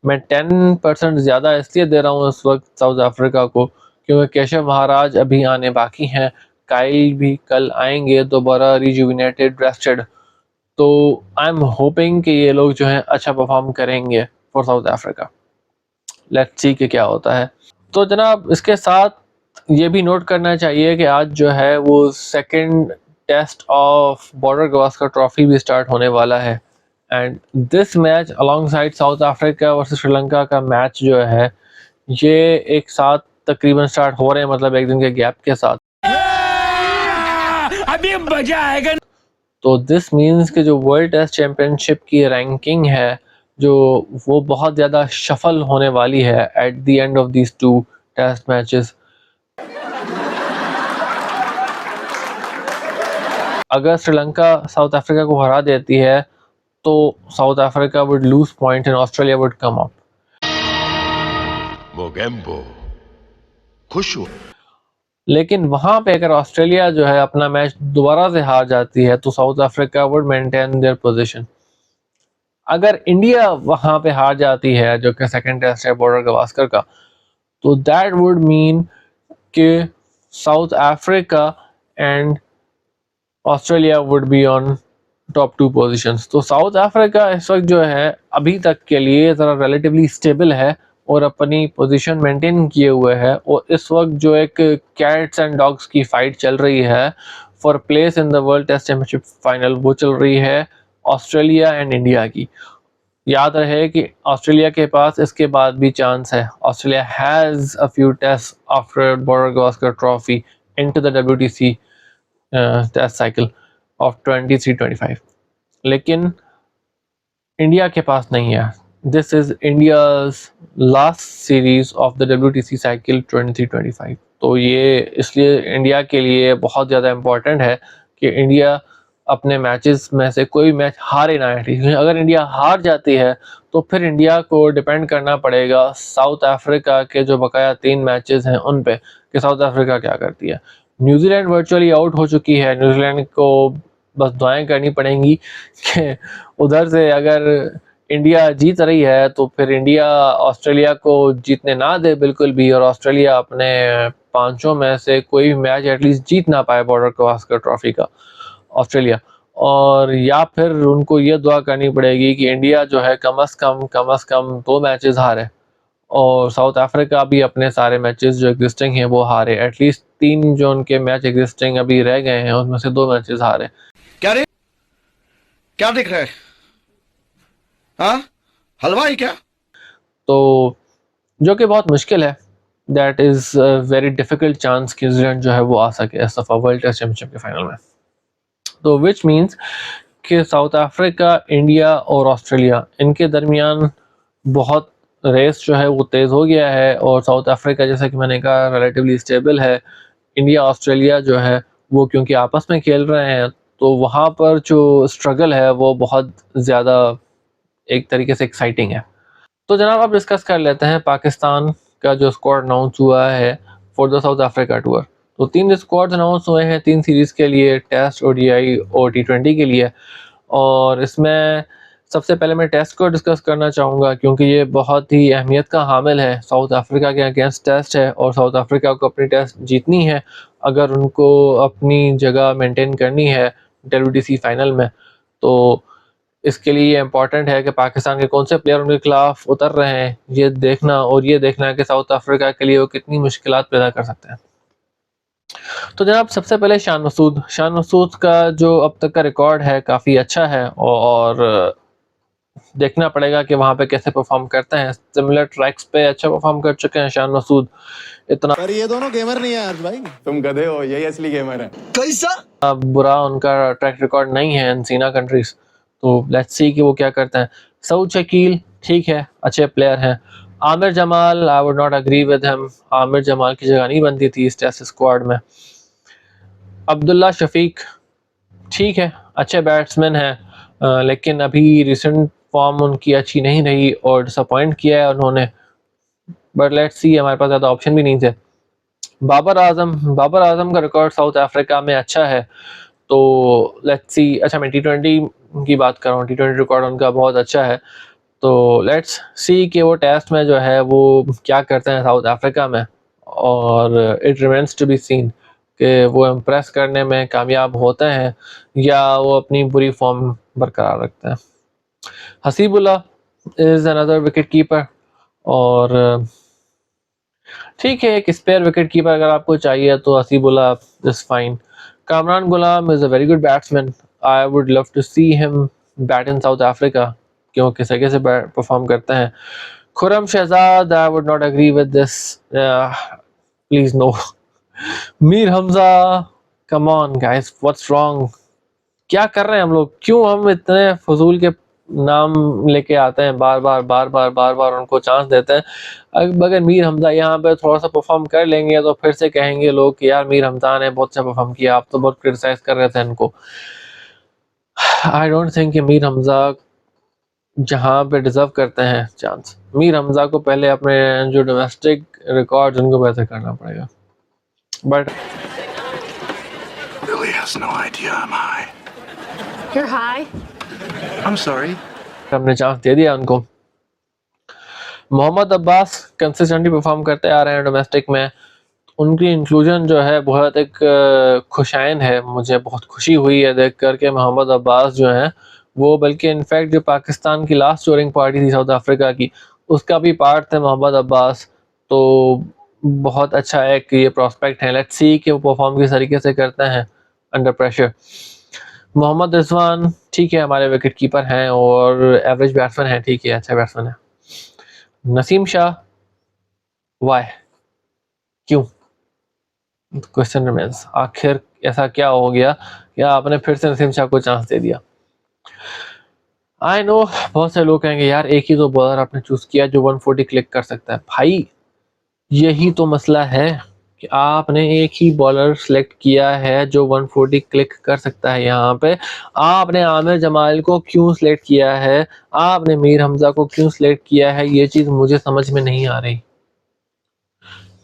A: मैं 10% ज़्यादा इसलिए दे रहा हूँ इस वक्त साउथ अफ्रीका को क्योंकि केशव महाराज अभी आने बाकी हैं, काइल भी कल आएंगे दोबारा रिजुविनेटेड रेस्टेड, तो आई एम होपिंग कि ये लोग जो हैं अच्छा परफॉर्म करेंगे for south Africa. Let's see कि क्या होता है। तो जनाब इसके साथ ये भी नोट करना चाहिए कि आज जो है वो second test of Border Gavaskar trophy भी स्टार्ट होने वाला है, and this match alongside South Africa versus Sri Lanka का मैच जो है ये एक साथ तकरीबन स्टार्ट हो रहे हैं, मतलब एक दिन के गैप के साथ।
E: अभी मजा आएगा।
A: तो दिस मीन्स कि जो वर्ल्ड टेस्ट चैंपियनशिप की रैंकिंग है जो वो बहुत ज़्यादा शफल होने वाली है at the end of these 2 test matches. अगर श्रीलंका साउथ अफ्रीका को हरा देती है तो South Africa would lose point and Australia would come up.
I: Mogambo खुश हो,
A: लेकिन वहां पे अगर ऑस्ट्रेलिया जो है अपना मैच दोबारा से हार जाती है तो South Africa would maintain their position. अगर इंडिया वहां पे हार जाती है जो कि सेकंड टेस्ट है बॉर्डर गवास्कर का, तो दैट वुड मीन कि south Africa and Australia would be on top 2 positions. तो साउथ अफ्रीका इस वक्त जो है अभी तक के लिए ज़रा रिलेटिवली स्टेबल है और अपनी पोजीशन मेंटेन किए हुए है, और इस वक्त जो एक कैट्स एंड डॉग्स की फाइट चल रही है for place in the world test championship final, वो चल रही है ऑस्ट्रेलिया एंड इंडिया की। याद रहे कि ऑस्ट्रेलिया के पास इसके बाद भी चांस है। Australia has a few test after Border Gavaskar trophy into the WTC test cycle of 23-25, लेकिन इंडिया के पास नहीं है। This is India's last series of the WTC cycle 23-25। तो ये इसलिए इंडिया के लिए बहुत ज़्यादा इम्पोर्टेंट है कि इंडिया अपने मैचेस में से कोई मैच हारे ना है। ठीक है, अगर इंडिया हार जाती है तो फिर इंडिया को डिपेंड करना पड़ेगा साउथ अफ्रीका के जो बकाया 3 मैचेस हैं उन पे कि साउथ अफ्रीका क्या करती है। न्यूजीलैंड वर्चुअली आउट हो चुकी है, न्यूजीलैंड को बस दुआएं करनी पड़ेंगी कि उधर से अगर इंडिया जीत रही है तो फिर इंडिया ऑस्ट्रेलिया को जीतने ना दे बिल्कुल भी, और ऑस्ट्रेलिया अपने पांचों में से कोई भी मैच एटलीस्ट जीत ना पाए बॉर्डर गवास्कर ट्रॉफी का ऑस्ट्रेलिया, और या फिर उनको ये दुआ करनी पड़ेगी कि इंडिया जो है कम अज़ कम 2 मैचेस हारे और साउथ अफ्रीका भी अपने सारे मैचेस जो एग्जिस्टिंग हैं वो हारे। एटलीस्ट 3 जो उनके मैच एग्जिस्टिंग अभी रह गए हैं उसमें से 2 मैचेस हारे।
F: क्या रे? क्या दिख रहा है? हाँ, हलवाई क्या?
A: तो जो कि बहुत मुश्किल है, that is very difficult chance कि न्यूजीलैंड जो है वो आ सके इस दफ़ा वर्ल्ड टेस्ट चैम्पियनशिप के फाइनल में। तो विच मीन्स कि साउथ अफ्रीका, इंडिया और ऑस्ट्रेलिया इनके दरमियान बहुत रेस जो है वो तेज़ हो गया है, और साउथ अफ्रीका जैसा कि मैंने कहा रिलेटिवली स्टेबल है। इंडिया ऑस्ट्रेलिया जो है वो क्योंकि आपस में खेल रहे हैं तो वहाँ पर जो स्ट्रगल है वो बहुत ज़्यादा एक तरीके से एक्साइटिंग है। तो जनाब अब डिस्कस कर लेते हैं पाकिस्तान का जो स्क्वाड अनाउंस हुआ है for the south Africa tour. तो 3 स्क्वाड्स अनाउंस हुए हैं 3 सीरीज़ के लिए, टेस्ट, ओडीआई और टी20 के लिए। और इसमें सबसे पहले मैं टेस्ट को डिस्कस करना चाहूँगा क्योंकि ये बहुत ही अहमियत का हामिल है। साउथ अफ्रीका के अगेंस्ट टेस्ट है और साउथ अफ्रीका को अपनी टेस्ट जीतनी है अगर उनको अपनी जगह मेंटेन करनी है WTC फाइनल में। तो इसके लिए ये इम्पॉर्टेंट है कि पाकिस्तान के कौन से प्लेयर उनके खिलाफ उतर रहे हैं ये देखना, और ये देखना है कि साउथ अफ्रीका के लिए वो कितनी मुश्किलात पैदा कर सकते हैं। तो जनाब सबसे पहले शान मसूद का जो अब तक का रिकॉर्ड है काफ़ी अच्छा है और देखना पड़ेगा कि वहाँ पे कैसे परफॉर्म करते हैं। सिमिलर ट्रैक्स पे अच्छा परफॉर्म कर चुके हैं शान मसूद। इतना
M: पर ये दोनों गेमर नहीं है आज भाई, तुम गधे हो, यही असली गेमर है।
A: कैसा बुरा उनका ट्रैक रिकॉर्ड नहीं है इन सीना कंट्रीज, तो लेट्स सी कि वो क्या करते हैं। सऊद शकील ठीक है, अच्छे प्लेयर हैं। Aamir Jamal I would not agree with him, Aamir Jamal की जगह नहीं बनती थी इस टेस्ट स्क्वाड में। अब्दुल्ला शफीक ठीक है, अच्छे बैट्समैन हैं, लेकिन अभी रिसेंट फॉर्म उनकी अच्छी नहीं रही और डिसअपॉइंट किया है उन्होंने। बट लेट्स सी, हमारे पास ज़्यादा ऑप्शन भी नहीं थे। बाबर आजम का रिकॉर्ड साउथ अफ्रीका में अच्छा है, तो लेट्स सी। अच्छा मैं टी20 की बात कर रहा हूँ, टी20 रिकॉर्ड उनका बहुत अच्छा है, तो लेट्स सी कि वो टेस्ट में जो है वो क्या करते हैं साउथ अफ्रीका में, और it remains to be seen कि वो इम्प्रेस करने में कामयाब होते हैं या वो अपनी बुरी फॉर्म बरकरार रखते हैं। Hasibullah is another wicket keeper, और ठीक है एक स्पेयर विकेट कीपर अगर आपको चाहिए तो Haseebullah is fine. Kamran Ghulam is a very good batsman, I would love to see him bat in South Africa क्योंकि सगे से परफॉर्म करते हैं। Khurram Shahzad I would not agree with this, please no. Mir Hamza, come on guys, what's wrong, क्या कर रहे हैं हम लोग? क्यों हम इतने फजूल के नाम लेके आते हैं बार बार उनको चांस देते हैं? अगर मीर हमजा यहाँ पे थोड़ा सा परफॉर्म कर लेंगे तो फिर से कहेंगे लोग कि यार मीर हमजा ने बहुत अच्छा परफॉर्म किया, आप तो बहुत क्रिटिसाइज कर रहे थे इनको। आई डोंट थिंक कि मीर हमजा जहाँ पे डिजर्व करते हैं चांस। मीर हमजा को पहले अपने जो डोमेस्टिक रिकॉर्ड्स उनको बेहतर करना पड़ेगा। But
D: Billy has no idea I'm high.
G: You're high?
D: I'm sorry.
A: हमने चांस दे दिया उनको। मोहम्मद अब्बास कंसिस्टेंटली परफॉर्म करते आ रहे हैं डोमेस्टिक में, उनकी इंक्लूजन जो है बहुत एक खुशाइन है। मुझे बहुत खुशी हुई है देख कर के मोहम्मद अब्बास जो हैं वो, बल्कि इनफैक्ट जो पाकिस्तान की लास्ट टूरिंग पार्टी थी साउथ अफ्रीका की उसका भी पार्ट थे मोहम्मद अब्बास, तो बहुत अच्छा एक ये प्रॉस्पेक्ट है। लेट्स सी कि वो परफॉर्म किस तरीके से करते हैं अंडर प्रेशर। मोहम्मद रिजवान ठीक है, हमारे विकेट कीपर हैं और एवरेज बैट्समैन हैं, ठीक है अच्छा बैट्समैन है। नसीम शाह, वाई, क्यों? क्वेश्चन रिमेंस, आखिर ऐसा क्या हो गया या आपने फिर से नसीम शाह को चांस दे दिया? आई नो बहुत से लोग कहेंगे यार एक ही तो बॉलर आपने चूज किया जो 140 क्लिक कर सकता है। भाई यही तो मसला है कि आपने एक ही बॉलर सेलेक्ट किया है जो 140 क्लिक कर सकता है। यहाँ पे आपने आमिर जमाल को क्यों सेलेक्ट किया है, आपने मीर हमजा को क्यों सेलेक्ट किया है, ये चीज़ मुझे समझ में नहीं आ रही।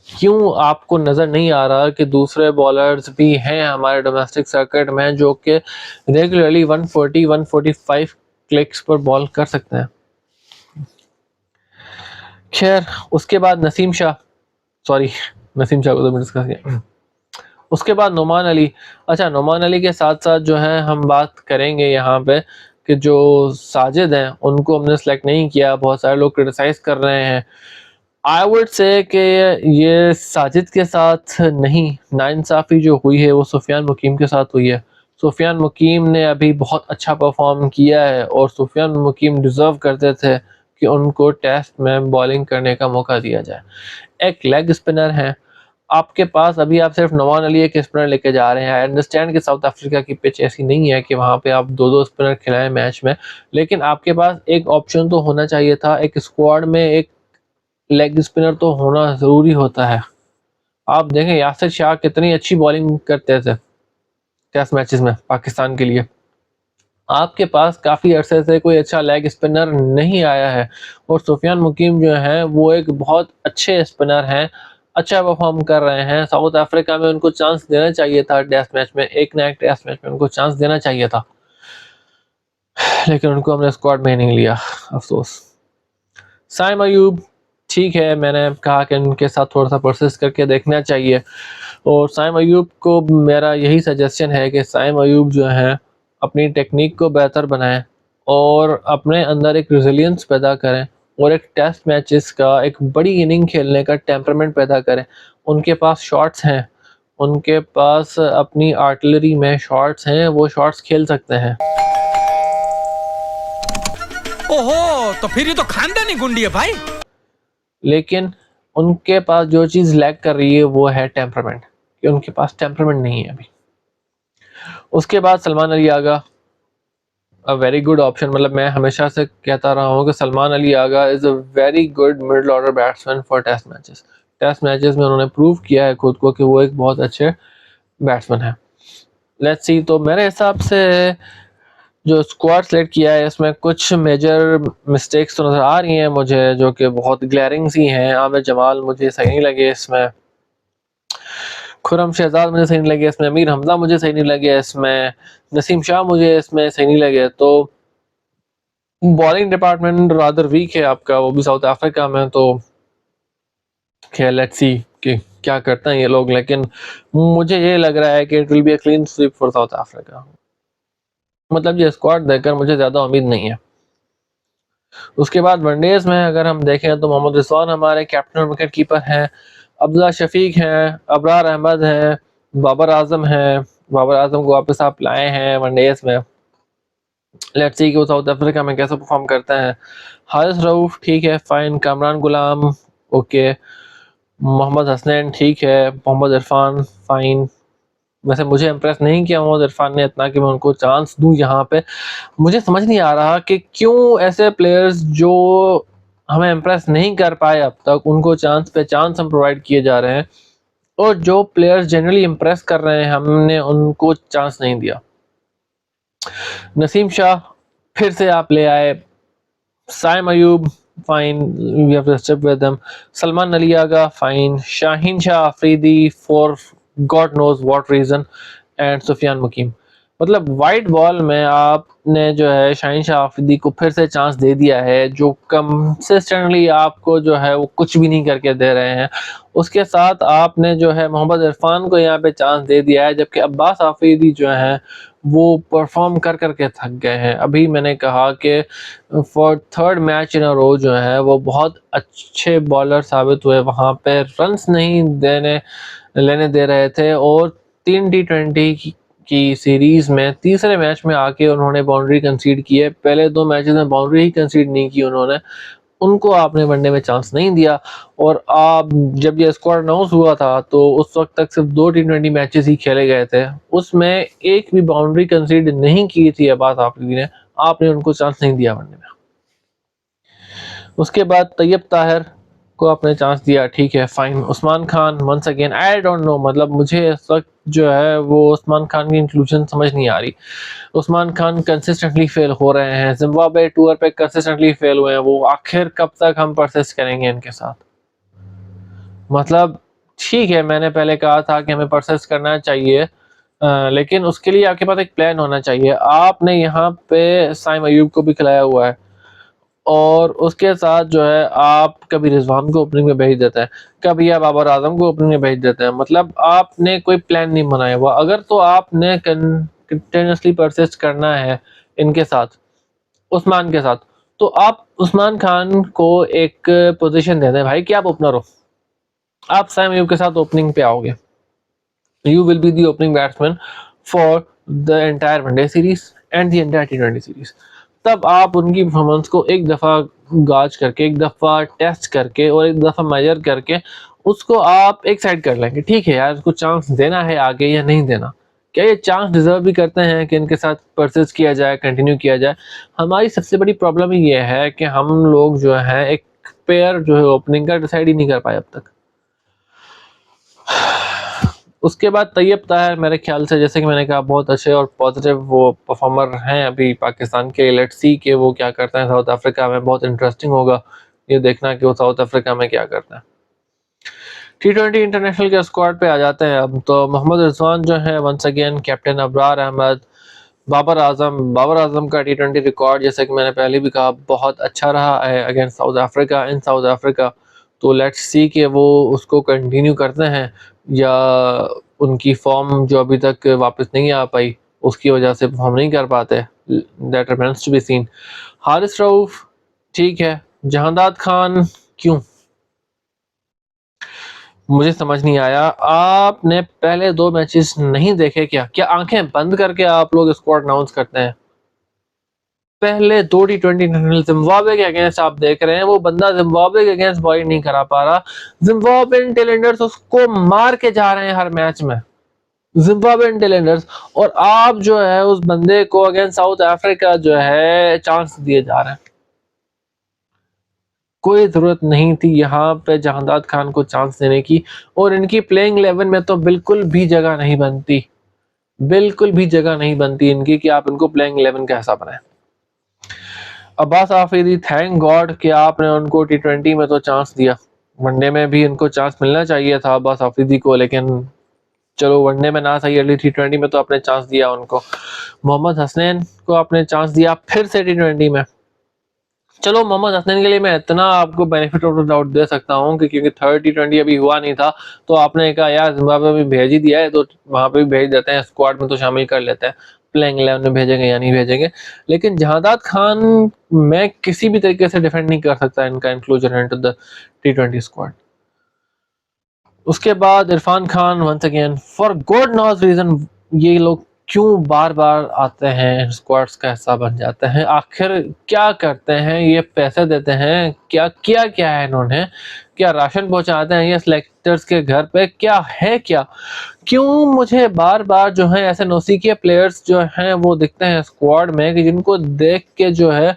A: क्यों आपको नज़र नहीं आ रहा कि दूसरे बॉलर्स भी हैं हमारे डोमेस्टिक सर्किट में जो कि रेगुलरली 140-145 क्लिक्स पर बॉल कर सकते हैं? खैर उसके बाद नसीम शाह, सॉरी नसीम शाह को तो डिस्कस किया। उसके बाद नोमान अली। अच्छा, नोमान अली के साथ साथ जो है हम बात करेंगे यहाँ पे कि जो साजिद हैं उनको हमने सेलेक्ट नहीं किया। बहुत सारे लोग क्रिटिसाइज कर रहे हैं। आई वुड से कि ये साजिद के साथ नहीं, नाइंसाफ़ी जो हुई है वो सुफियान मुकीम के साथ हुई है। सुफियान मुकीम ने अभी बहुत अच्छा परफॉर्म किया है और सुफियान मुकीम डिज़र्व करते थे कि उनको टेस्ट में बॉलिंग करने का मौका दिया जाए। एक लेग स्पिनर हैं आपके पास, अभी आप सिर्फ नवान अली एक स्पिनर लेके जा रहे हैं। आई अंडरस्टैंड कि साउथ अफ्रीका की पिच ऐसी नहीं है कि वहाँ पे आप 2-2 स्पिनर खिलाएं मैच में, लेकिन आपके पास एक ऑप्शन तो होना चाहिए था। एक स्क्वाड में एक लेग स्पिनर तो होना ज़रूरी होता है। आप देखें यासिर शाह कितनी अच्छी बॉलिंग करते थे टेस्ट मैचेस में पाकिस्तान के लिए। आपके पास काफ़ी अरसे से कोई अच्छा लेग स्पिनर नहीं आया है और सुफियान मुकीम जो हैं वो एक बहुत अच्छे स्पिनर हैं, अच्छा परफॉर्म कर रहे हैं। साउथ अफ्रीका में उनको चांस देना चाहिए था टेस्ट मैच में, एक ना एक टेस्ट मैच में उनको चांस देना चाहिए था, लेकिन उनको हमने स्क्वाड में ही नहीं लिया, अफसोस। साइम अयूब, ठीक है, मैंने कहा कि उनके साथ थोड़ा सा प्रोसेस करके देखना चाहिए और साइम अयूब को मेरा यही सजेशन है कि साइम अयूब जो हैं अपनी टेक्निक को बेहतर बनाएं और अपने अंदर एक रेजिलियंस पैदा करें और एक टेस्ट मैचेस का एक बड़ी इनिंग खेलने का टेम्परामेंट पैदा करें। उनके पास शॉट्स हैं, उनके पास अपनी आर्टिलरी में शॉट्स हैं, वो शॉट्स खेल सकते हैं।
N: ओहो, तो फिर ये तो खानदानी गुंडी है भाई।
A: लेकिन उनके पास जो चीज़ लैक कर रही है वो है टेम्परामेंट, कि उनके पास टेम्परामेंट नहीं है अभी। उसके बाद Salman Ali Agha, a very good option. मतलब मैं हमेशा से कहता रहा हूँ कि Salman Ali Agha is a very good middle order batsman for test matches. Test matches में उन्होंने प्रूव किया है खुद को कि वो एक बहुत अच्छे बैट्समैन है। लेट्स सी, तो मेरे हिसाब से जो स्क्वाड सेलेक्ट किया है इसमें कुछ मेजर मिस्टेक्स तो नज़र आ रही हैं मुझे, जो कि बहुत ग्लैरिंग सी हैं। आमिर जमाल मुझे सही नहीं लगे इसमें, खुरम शहजाद मुझे सही नहीं लगे इसमें, अमीर हमजा मुझे सही नहीं लगे इसमें, नसीम शाह मुझे इसमें सही नहीं लगे। तो बॉलिंग डिपार्टमेंट रादर वीक है आपका, वो भी साउथ अफ्रीका में। तो खैर लेट्स सी कि क्या करते हैं ये लोग, लेकिन मुझे ये लग रहा है कि it will be a clean sweep for south Africa. मतलब ये स्क्वाड देखकर मुझे ज़्यादा उम्मीद नहीं है। उसके बाद वनडेज में अगर हम देखें तो मोहम्मद रिजवान हमारे कैप्टन और विकेट कीपर हैं, अब्दुल्ला शफीक हैं, अबरार अहमद हैं, बाबर आजम हैं। बाबर आजम को वापस आप लाए हैं वनडेज में, लेट्स सी कि वो साउथ अफ्रीका में कैसे परफॉर्म करता है। हारिस रऊफ, ठीक है, फाइन। कामरान गुलाम, ओके। मोहम्मद हसनैन, ठीक है। मोहम्मद इरफान, फाइन। वैसे मुझे इम्प्रेस नहीं किया मोहम्मद इरफान ने इतना कि मैं उनको चांस दूं यहाँ पे। मुझे समझ नहीं आ रहा कि क्यों ऐसे प्लेयर्स जो हमें इम्प्रेस नहीं कर पाए अब तक, उनको चांस पे चांस हम प्रोवाइड किए जा रहे हैं, और जो प्लेयर्स जनरली इम्प्रेस कर रहे हैं हमने उनको चांस नहीं दिया। नसीम शाह फिर से आप ले आए, Saim Ayub, fine, we have to stick with them. Salman Ali Agha, fine. Shaheen Shah Afridi for God knows what reason, and Sufiyan Muqeem. मतलब वाइट बॉल में आपने जो है शाहीन शाह अफरीदी को फिर से चांस दे दिया है, जो कंसिस्टेंटली आपको जो है वो कुछ भी नहीं करके दे रहे हैं। उसके साथ आपने जो है मोहम्मद इरफान को यहाँ पे चांस दे दिया है, जबकि अब्बास आफरीदी जो है वो परफॉर्म कर करके थक गए हैं। अभी मैंने कहा कि फॉर थर्ड मैच इन अ रो जो है वो बहुत अच्छे बॉलर साबित हुए, वहाँ पे रन्स नहीं लेने दे रहे थे, और 3 T20 की सीरीज़ में तीसरे मैच में आके उन्होंने बाउंड्री कंसीड की है। पहले 2 मैचेस में बाउंड्री ही कंसीड नहीं की उन्होंने, उनको आपने वनडे में चांस नहीं दिया। और आप जब ये स्क्वाड अनाउंस हुआ था तो उस वक्त तक सिर्फ 2 T20 मैचेस ही खेले गए थे, उसमें एक भी बाउंड्री कंसीड नहीं की थी अब्बास आफरीदी ने, आपने उनको चांस नहीं दिया वनडे में। उसके बाद तैयब ताहिर को आपने चांस दिया, ठीक है, fine. Usman Khan, once again I don't know, मतलब मुझे इस वक्त जो है वो उस्मान खान की इंक्लूजन समझ नहीं आ रही। उस्मान खान कंसिस्टेंटली फेल हो रहे हैं, जिम्बाब्वे टूर पे कंसिस्टेंटली फेल हुए हैं वो, आखिर कब तक हम परसिस्ट करेंगे इनके साथ? मतलब ठीक है, मैंने पहले कहा था कि हमें परसिस्ट करना चाहिए, लेकिन उसके लिए आपके पास एक प्लान होना चाहिए। आपने यहाँ पे साइम अयूब को भी खिलाया हुआ है, और उसके साथ जो है आप कभी रिजवान को ओपनिंग में भेज देते हैं, कभी आप बाबर आजम को ओपनिंग में भेज देते हैं। मतलब आपने कोई प्लान नहीं बनाया हुआ। अगर तो आपने कंटिन्यूसली परसिस्ट करना है इनके साथ, उस्मान के साथ, तो आप उस्मान खान को एक पोजीशन दे दें भाई कि आप ओपनर हो, आप सैम अयूब के साथ ओपनिंग पे आओगे, you will be the opening batsman for the entire one day series and the entire T20 series. तब आप उनकी परफॉर्मेंस को एक दफ़ा गाज करके, एक दफ़ा टेस्ट करके और एक दफ़ा मेजर करके उसको आप एक साइड कर लेंगे। ठीक है यार, उसको चांस देना है आगे या नहीं देना, क्या ये चांस डिजर्व भी करते हैं कि इनके साथ परसिस्ट किया जाए, कंटिन्यू किया जाए। हमारी सबसे बड़ी प्रॉब्लम ये है कि हम लोग जो है एक पेयर जो है ओपनिंग का डिसाइड ही नहीं कर पाए अब तक। उसके बाद तैयब ताहिर मेरे ख्याल से, जैसे कि मैंने कहा, बहुत अच्छे और पॉजिटिव वो परफॉर्मर हैं अभी पाकिस्तान के। लेट्स सी कि वो क्या करते हैं साउथ अफ्रीका में। बहुत इंटरेस्टिंग होगा ये देखना कि वो साउथ अफ्रीका में क्या करते हैं। टी20 इंटरनेशनल के स्क्वाड पे आ जाते हैं अब। तो मोहम्मद रिजवान जो है once again captain, Abrar Ahmed, Babar Azam का टी20 रिकॉर्ड जैसे कि मैंने पहले भी कहा बहुत अच्छा रहा है अगेंस्ट साउथ अफ्रीका, इन साउथ अफ्रीका। तो लेट्स सी कि वो उसको कंटिन्यू करते हैं या उनकी फॉर्म जो अभी तक वापस नहीं आ पाई उसकी वजह से परफॉर्म नहीं कर पाते, that remains to be seen. Haris Rauf ठीक है, जहांदाद खान क्यों, मुझे समझ नहीं आया। आपने पहले 2 मैचेस नहीं देखे क्या आंखें बंद करके आप लोग स्क्वाड अनाउंस करते हैं? पहले 2 टी20 इंटरनेशनल जिम्बाब्वे के अगेंस्ट आप देख रहे हैं, वो बंदा जिम्बाब्वे के अगेंस्ट बॉलिंग नहीं करा पा रहा। जिम्बाब्वेन टेलेंडर्स उसको मार के जा रहे हैं हर मैच में, जिम्बाब्वेन टेलेंडर्स, और आप जो है उस बंदे को अगेंस्ट साउथ अफ्रीका जो है चांस दिए जा रहे हैं। कोई ज़रूरत नहीं थी यहाँ पे जहांदाद खान को चांस देने की, और इनकी प्लेइंग 11 में तो बिल्कुल भी जगह नहीं बनती, बिल्कुल भी जगह नहीं बनती इनकी कि आप इनको प्लेइंग 11 का हिस्सा बनाएं। अब्बास आफरीदी, थैंक गॉड कि आपने उनको टी20 में तो चांस दिया, वनडे में भी इनको चांस मिलना चाहिए था अब्बास आफरीदी को, लेकिन चलो वनडे में ना सही, अगली टी20 में तो आपने चांस दिया उनको। मोहम्मद हसनैन को आपने चांस दिया फिर से टी20 में। चलो मोहम्मद हसनैन के लिए मैं इतना आपको बेनिफिट ऑफ द डाउट दे सकता हूँ कि क्योंकि 3rd टी20 अभी हुआ नहीं था, तो आपने कहा यार जिम्बाब्वे में भेज ही दिया है तो वहाँ पे भी भेज देते हैं, स्क्वाड में तो शामिल कर लेते हैं, प्लेइंग 11 में भेजेंगे या नहीं भेजेंगे। लेकिन जहांदाद खान मैं किसी भी तरीके से डिफेंड नहीं कर सकता इनका इंक्लूजन इनटू द टी20 स्क्वाड। उसके बाद Irfan Khan once again, for God knows reason ये लोग क्यों बार बार आते हैं, स्क्वाड्स का हिस्सा बन जाते हैं, आखिर क्या करते हैं, ये पैसे देते हैं, क्या किया क्या है इन्होंने, क्या राशन पहुंचाते हैं ये सिलेक्टर्स के घर पे, क्या है क्या, क्यों मुझे बार बार जो है ऐसे नौसिखिए प्लेयर्स जो हैं वो दिखते हैं स्क्वाड में कि जिनको देख के जो है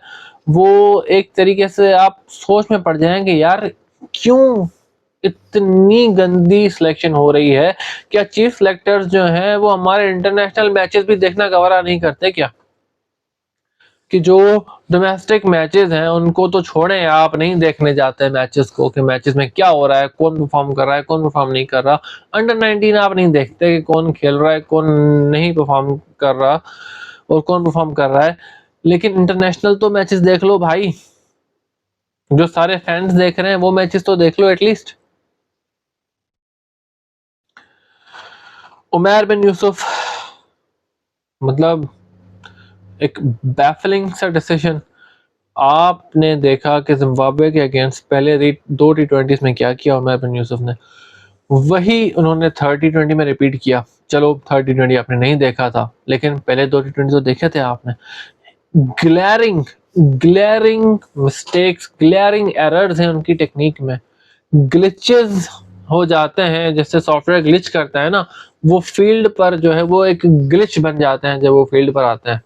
A: वो एक तरीके से आप सोच में पड़ जाएंगे यार क्यों इतनी गंदी सिलेक्शन हो रही है। क्या चीफ सिलेक्टर्स जो हैं वो हमारे इंटरनेशनल मैचेस भी देखना गवारा नहीं करते क्या, कि जो डोमेस्टिक मैचेस हैं उनको तो छोड़ें, आप नहीं देखने जाते हैं मैचेस को कि मैचेस में क्या हो रहा है, कौन परफॉर्म कर रहा है, कौन परफॉर्म नहीं कर रहा। अंडर 19 आप नहीं देखते कि कौन खेल रहा है, कौन नहीं परफॉर्म कर रहा और कौन परफॉर्म कर रहा है। लेकिन इंटरनेशनल तो मैचेस देख लो भाई, जो सारे फैंस देख रहे हैं वो मैचेस तो देख लो एटलीस्ट। उमैर बिन यूसुफ, मतलब एक बैफलिंग सा डिसीजन। आपने देखा कि जिम्बाब्वे के अगेंस्ट पहले 2 टी20 में क्या किया उमैर बिन यूसुफ ने, वही उन्होंने 3rd टी20 में रिपीट किया। चलो 3rd टी20 आपने नहीं देखा था, लेकिन पहले 2 टी20 तो देखे थे आपने। ग्लेयरिंग मिस्टेक्स, ग्लेयरिंग एरर्स हैं उनकी टेक्निक में, ग्लिचेस हो जाते हैं, जैसे सॉफ्टवेयर ग्लिच करता है ना, वो फील्ड पर जो है वो एक ग्लिच बन जाते हैं। जब वो फील्ड पर आते हैं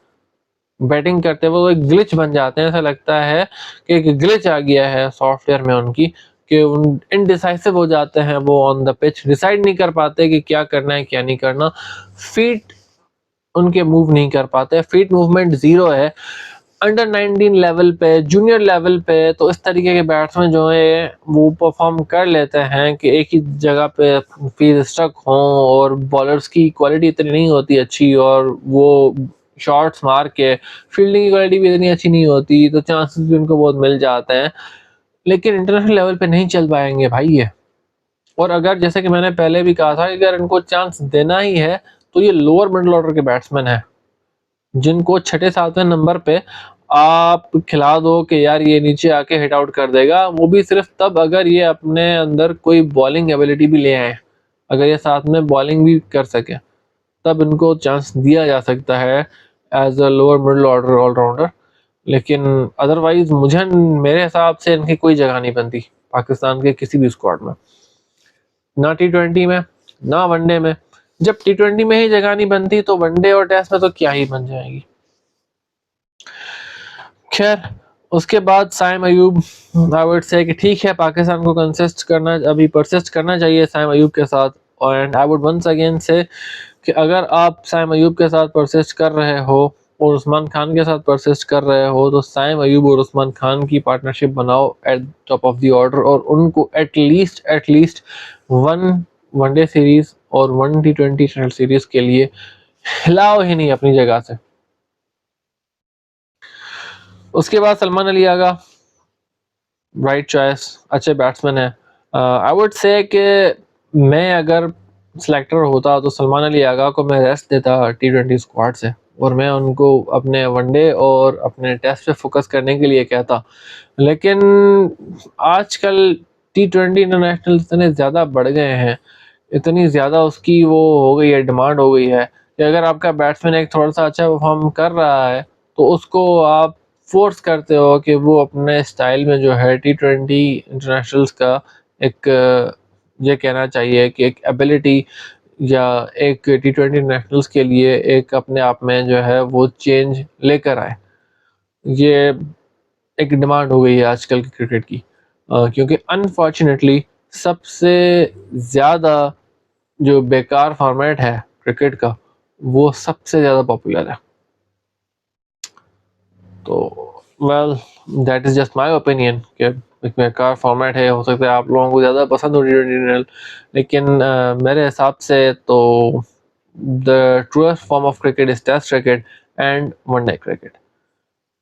A: बैटिंग करते हैं वो एक ग्लिच बन जाते हैं, ऐसा लगता है कि एक ग्लिच आ गया है सॉफ्टवेयर में उनकी, कि इनडिसाइसिव हो जाते हैं वो ऑन द पिच, डिसाइड नहीं कर पाते कि क्या करना है क्या नहीं करना, फीट उनके मूव नहीं कर पाते, फीट मूवमेंट 0 है। अंडर 19 लेवल पे, जूनियर लेवल पे तो इस तरीके के बैट्समैन जो है वो परफॉर्म कर लेते हैं कि एक ही जगह पे फील्ड स्टक हों, और बॉलर्स की क्वालिटी इतनी नहीं होती अच्छी, और वो शॉट्स मार के, फील्डिंग की क्वालिटी भी इतनी अच्छी नहीं होती, तो चांसेस भी उनको बहुत मिल जाते हैं, लेकिन इंटरनेशनल लेवल पे नहीं चल पाएंगे भाई ये। और अगर जैसे कि मैंने पहले भी कहा था कि अगर इनको चांस देना ही है तो ये लोअर मिडिल ऑर्डर के बैट्समैन हैं, जिनको छठे सातवें नंबर पे आप खिला दो कि यार ये नीचे आके हिट आउट कर देगा, वो भी सिर्फ तब अगर ये अपने अंदर कोई बॉलिंग एबिलिटी भी ले आए, अगर ये साथ में बॉलिंग भी कर सके तब इनको चांस दिया जा सकता है as a lower middle order allrounder. लेकिन अदरवाइज मुझे मेरे हिसाब से इनकी कोई जगह नहीं बनती पाकिस्तान के किसी भी स्क्वाड में, ना टी20 में ना वनडे में। जब टी20 में ही जगह नहीं बनती तो वनडे और टेस्ट में तो क्या ही बन जाएगी। खैर उसके बाद साइम अयूब, आई वुड से कि ठीक है पाकिस्तान को परसिस्ट करना चाहिए साइम अयूब के साथ, and I would once again say कि अगर आप साइम अयूब के साथ परसिस्ट कर रहे हो और उस्मान खान के साथ परसिस्ट कर रहे हो तो साइम अयूब और उस्मान खान की पार्टनरशिप बनाओ eight top of the order, और उनको एटलीस्ट वन वनडे सीरीज और वन टी20 सीरीज के लिए हिलाओ ही नहीं अपनी जगह से। उसके बाद सलमान अली आगा, राइट चॉइस, अच्छे बैट्समैन है। आई वुड से कि मैं अगर सिलेक्टर होता तो सलमान अली आगा को मैं रेस्ट देता टी20 स्क्वाड से और मैं उनको अपने वनडे और अपने टेस्ट पे फोकस करने के लिए कहता। लेकिन आजकल टी20 इंटरनेशनल इतने ज़्यादा बढ़ गए हैं, इतनी ज़्यादा उसकी वो हो गई है, डिमांड हो गई है कि अगर आपका बैट्समैन एक थोड़ा सा अच्छा परफॉर्म कर रहा है तो उसको आप फोर्स करते हो कि वो अपने स्टाइल में जो है टी20 इंटरनेशनल्स का एक ये कहना चाहिए कि एक एबिलिटी या एक टी20 इंटरनेशनल्स के लिए एक अपने आप में जो है वो चेंज लेकर आए। ये एक डिमांड हो गई है आजकल की क्रिकेट की, क्योंकि अनफॉर्चुनेटली सबसे ज़्यादा जो बेकार फॉर्मेट है क्रिकेट का वो सबसे ज़्यादा पॉपुलर है। तो well that is just my opinion कि एक बेकार फॉर्मेट है, हो सकता है आप लोगों को ज़्यादा पसंद हो टी20, लेकिन मेरे हिसाब से तो the truest form of cricket is test cricket and one day cricket.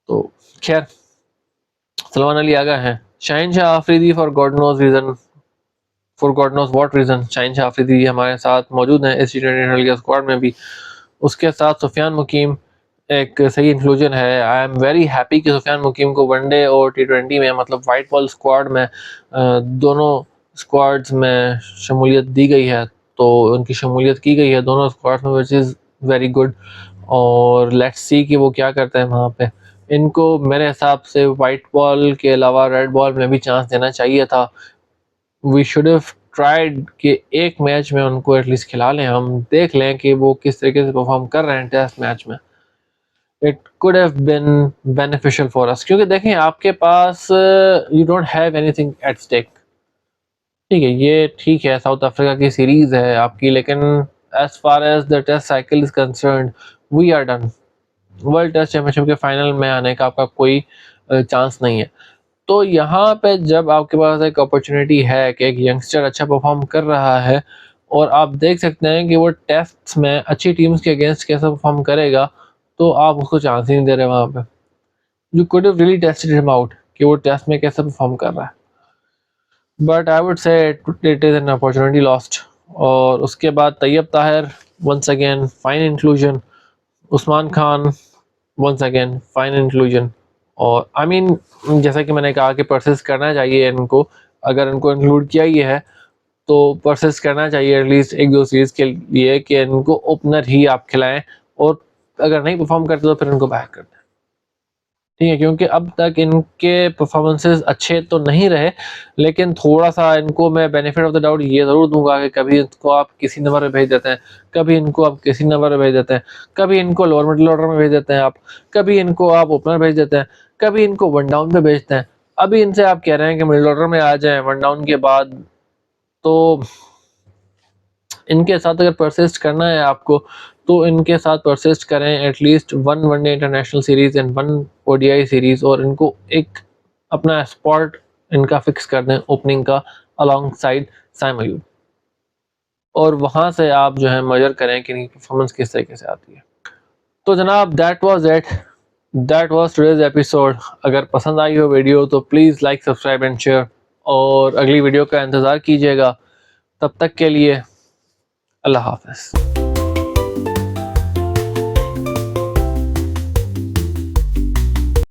A: तो खैर सलमान अली आगा हैं, Shaheen Shah Afridi for God knows what reason Shaheen Shah Afridi हमारे साथ मौजूद हैं इस टी20 के स्क्वाड में भी। उसके साथ सुफियान मुकीम एक सही इंक्लूजन है। आई एम वेरी हैप्पी कि सुफियान मुकीम को वनडे और टी20 में मतलब वाइट बॉल स्क्वाड में दोनों स्क्वाड्स में शमूलियत दी गई है, तो उनकी शमूलियत की गई है दोनों स्क्वाड्स में, विच इज़ वेरी गुड। और लेट्स सी कि वो क्या करते हैं वहाँ पे। इनको मेरे हिसाब से वाइट बॉल के अलावा रेड बॉल में भी चांस देना चाहिए था। वी शुड हैव ट्राइड कि एक मैच में उनको एटलीस्ट खिला लें, हम देख लें कि वो किस तरीके से परफॉर्म कर रहे हैं टेस्ट मैच में। It could have been beneficial for us, क्योंकि देखें आपके पास you don't have anything at stake. ठीक है, ये ठीक है साउथ अफ्रीका की सीरीज है आपकी, लेकिन as far as the test cycle is concerned we are done. World test championship के फाइनल में आने का आपका कोई चांस नहीं है। तो यहाँ पे जब आपके पास एक अपॉर्चुनिटी है कि एक यंगस्टर अच्छा परफॉर्म कर रहा है और आप देख सकते हैं कि वो टेस्ट में अच्छी टीम्स के अगेंस्ट कैसे परफॉर्म करेगा, तो आप उसको चांस ही नहीं दे रहे वहाँ पे। You could have really tested him out कि वो टेस्ट में कैसे परफॉर्म कर रहा है, but I would say it is an opportunity lost. और उसके बाद Tayyab Tahir once again fine inclusion, Usman Khan once again fine inclusion. और आई मीन जैसा कि मैंने कहा कि परसिस्ट करना चाहिए इनको, अगर इनको इंक्लूड किया ही है तो परसिस्ट करना चाहिए एटलीस्ट एक दो सीरीज़ के लिए कि इनको ओपनर ही आप खिलाएं, और अगर नहीं परफॉर्म करते तो फिर इनको बैक कर दें। ठीक है, क्योंकि अब तक इनके परफॉर्मेंसेस अच्छे तो नहीं रहे, लेकिन थोड़ा सा इनको मैं बेनिफिट ऑफ द डाउट ये ज़रूर दूंगा कि कभी इनको आप किसी नंबर पे भेज देते हैं, कभी इनको आप किसी नंबर पे भेज देते हैं, कभी इनको लोअर मिडिल ऑर्डर में भेज देते हैं आप, कभी इनको आप ओपनर भेज देते हैं, कभी इनको वन डाउन पे भेजते हैं। अभी इनसे आप कह रहे हैं कि मिडिल ऑर्डर में आ जाएं वन डाउन के बाद, तो इनके साथ अगर परसिस्ट करना है आपको तो इनके साथ परसिस्ट करें at least one one day international series and one ODI series, और इनको एक अपना स्पॉट इनका फिक्स कर दें ओपनिंग का अलॉन्ग साइड साइम अयूब, और वहाँ से आप जो है मेजर करें कि इनकी परफॉर्मेंस किस तरीके से आती है। तो जनाब दैट वाज टुडेज एपिसोड। अगर पसंद आई हो वीडियो तो please like, subscribe and share, और अगली वीडियो का इंतज़ार कीजिएगा। तब तक के लिए अल्लाह हाफ़िज़।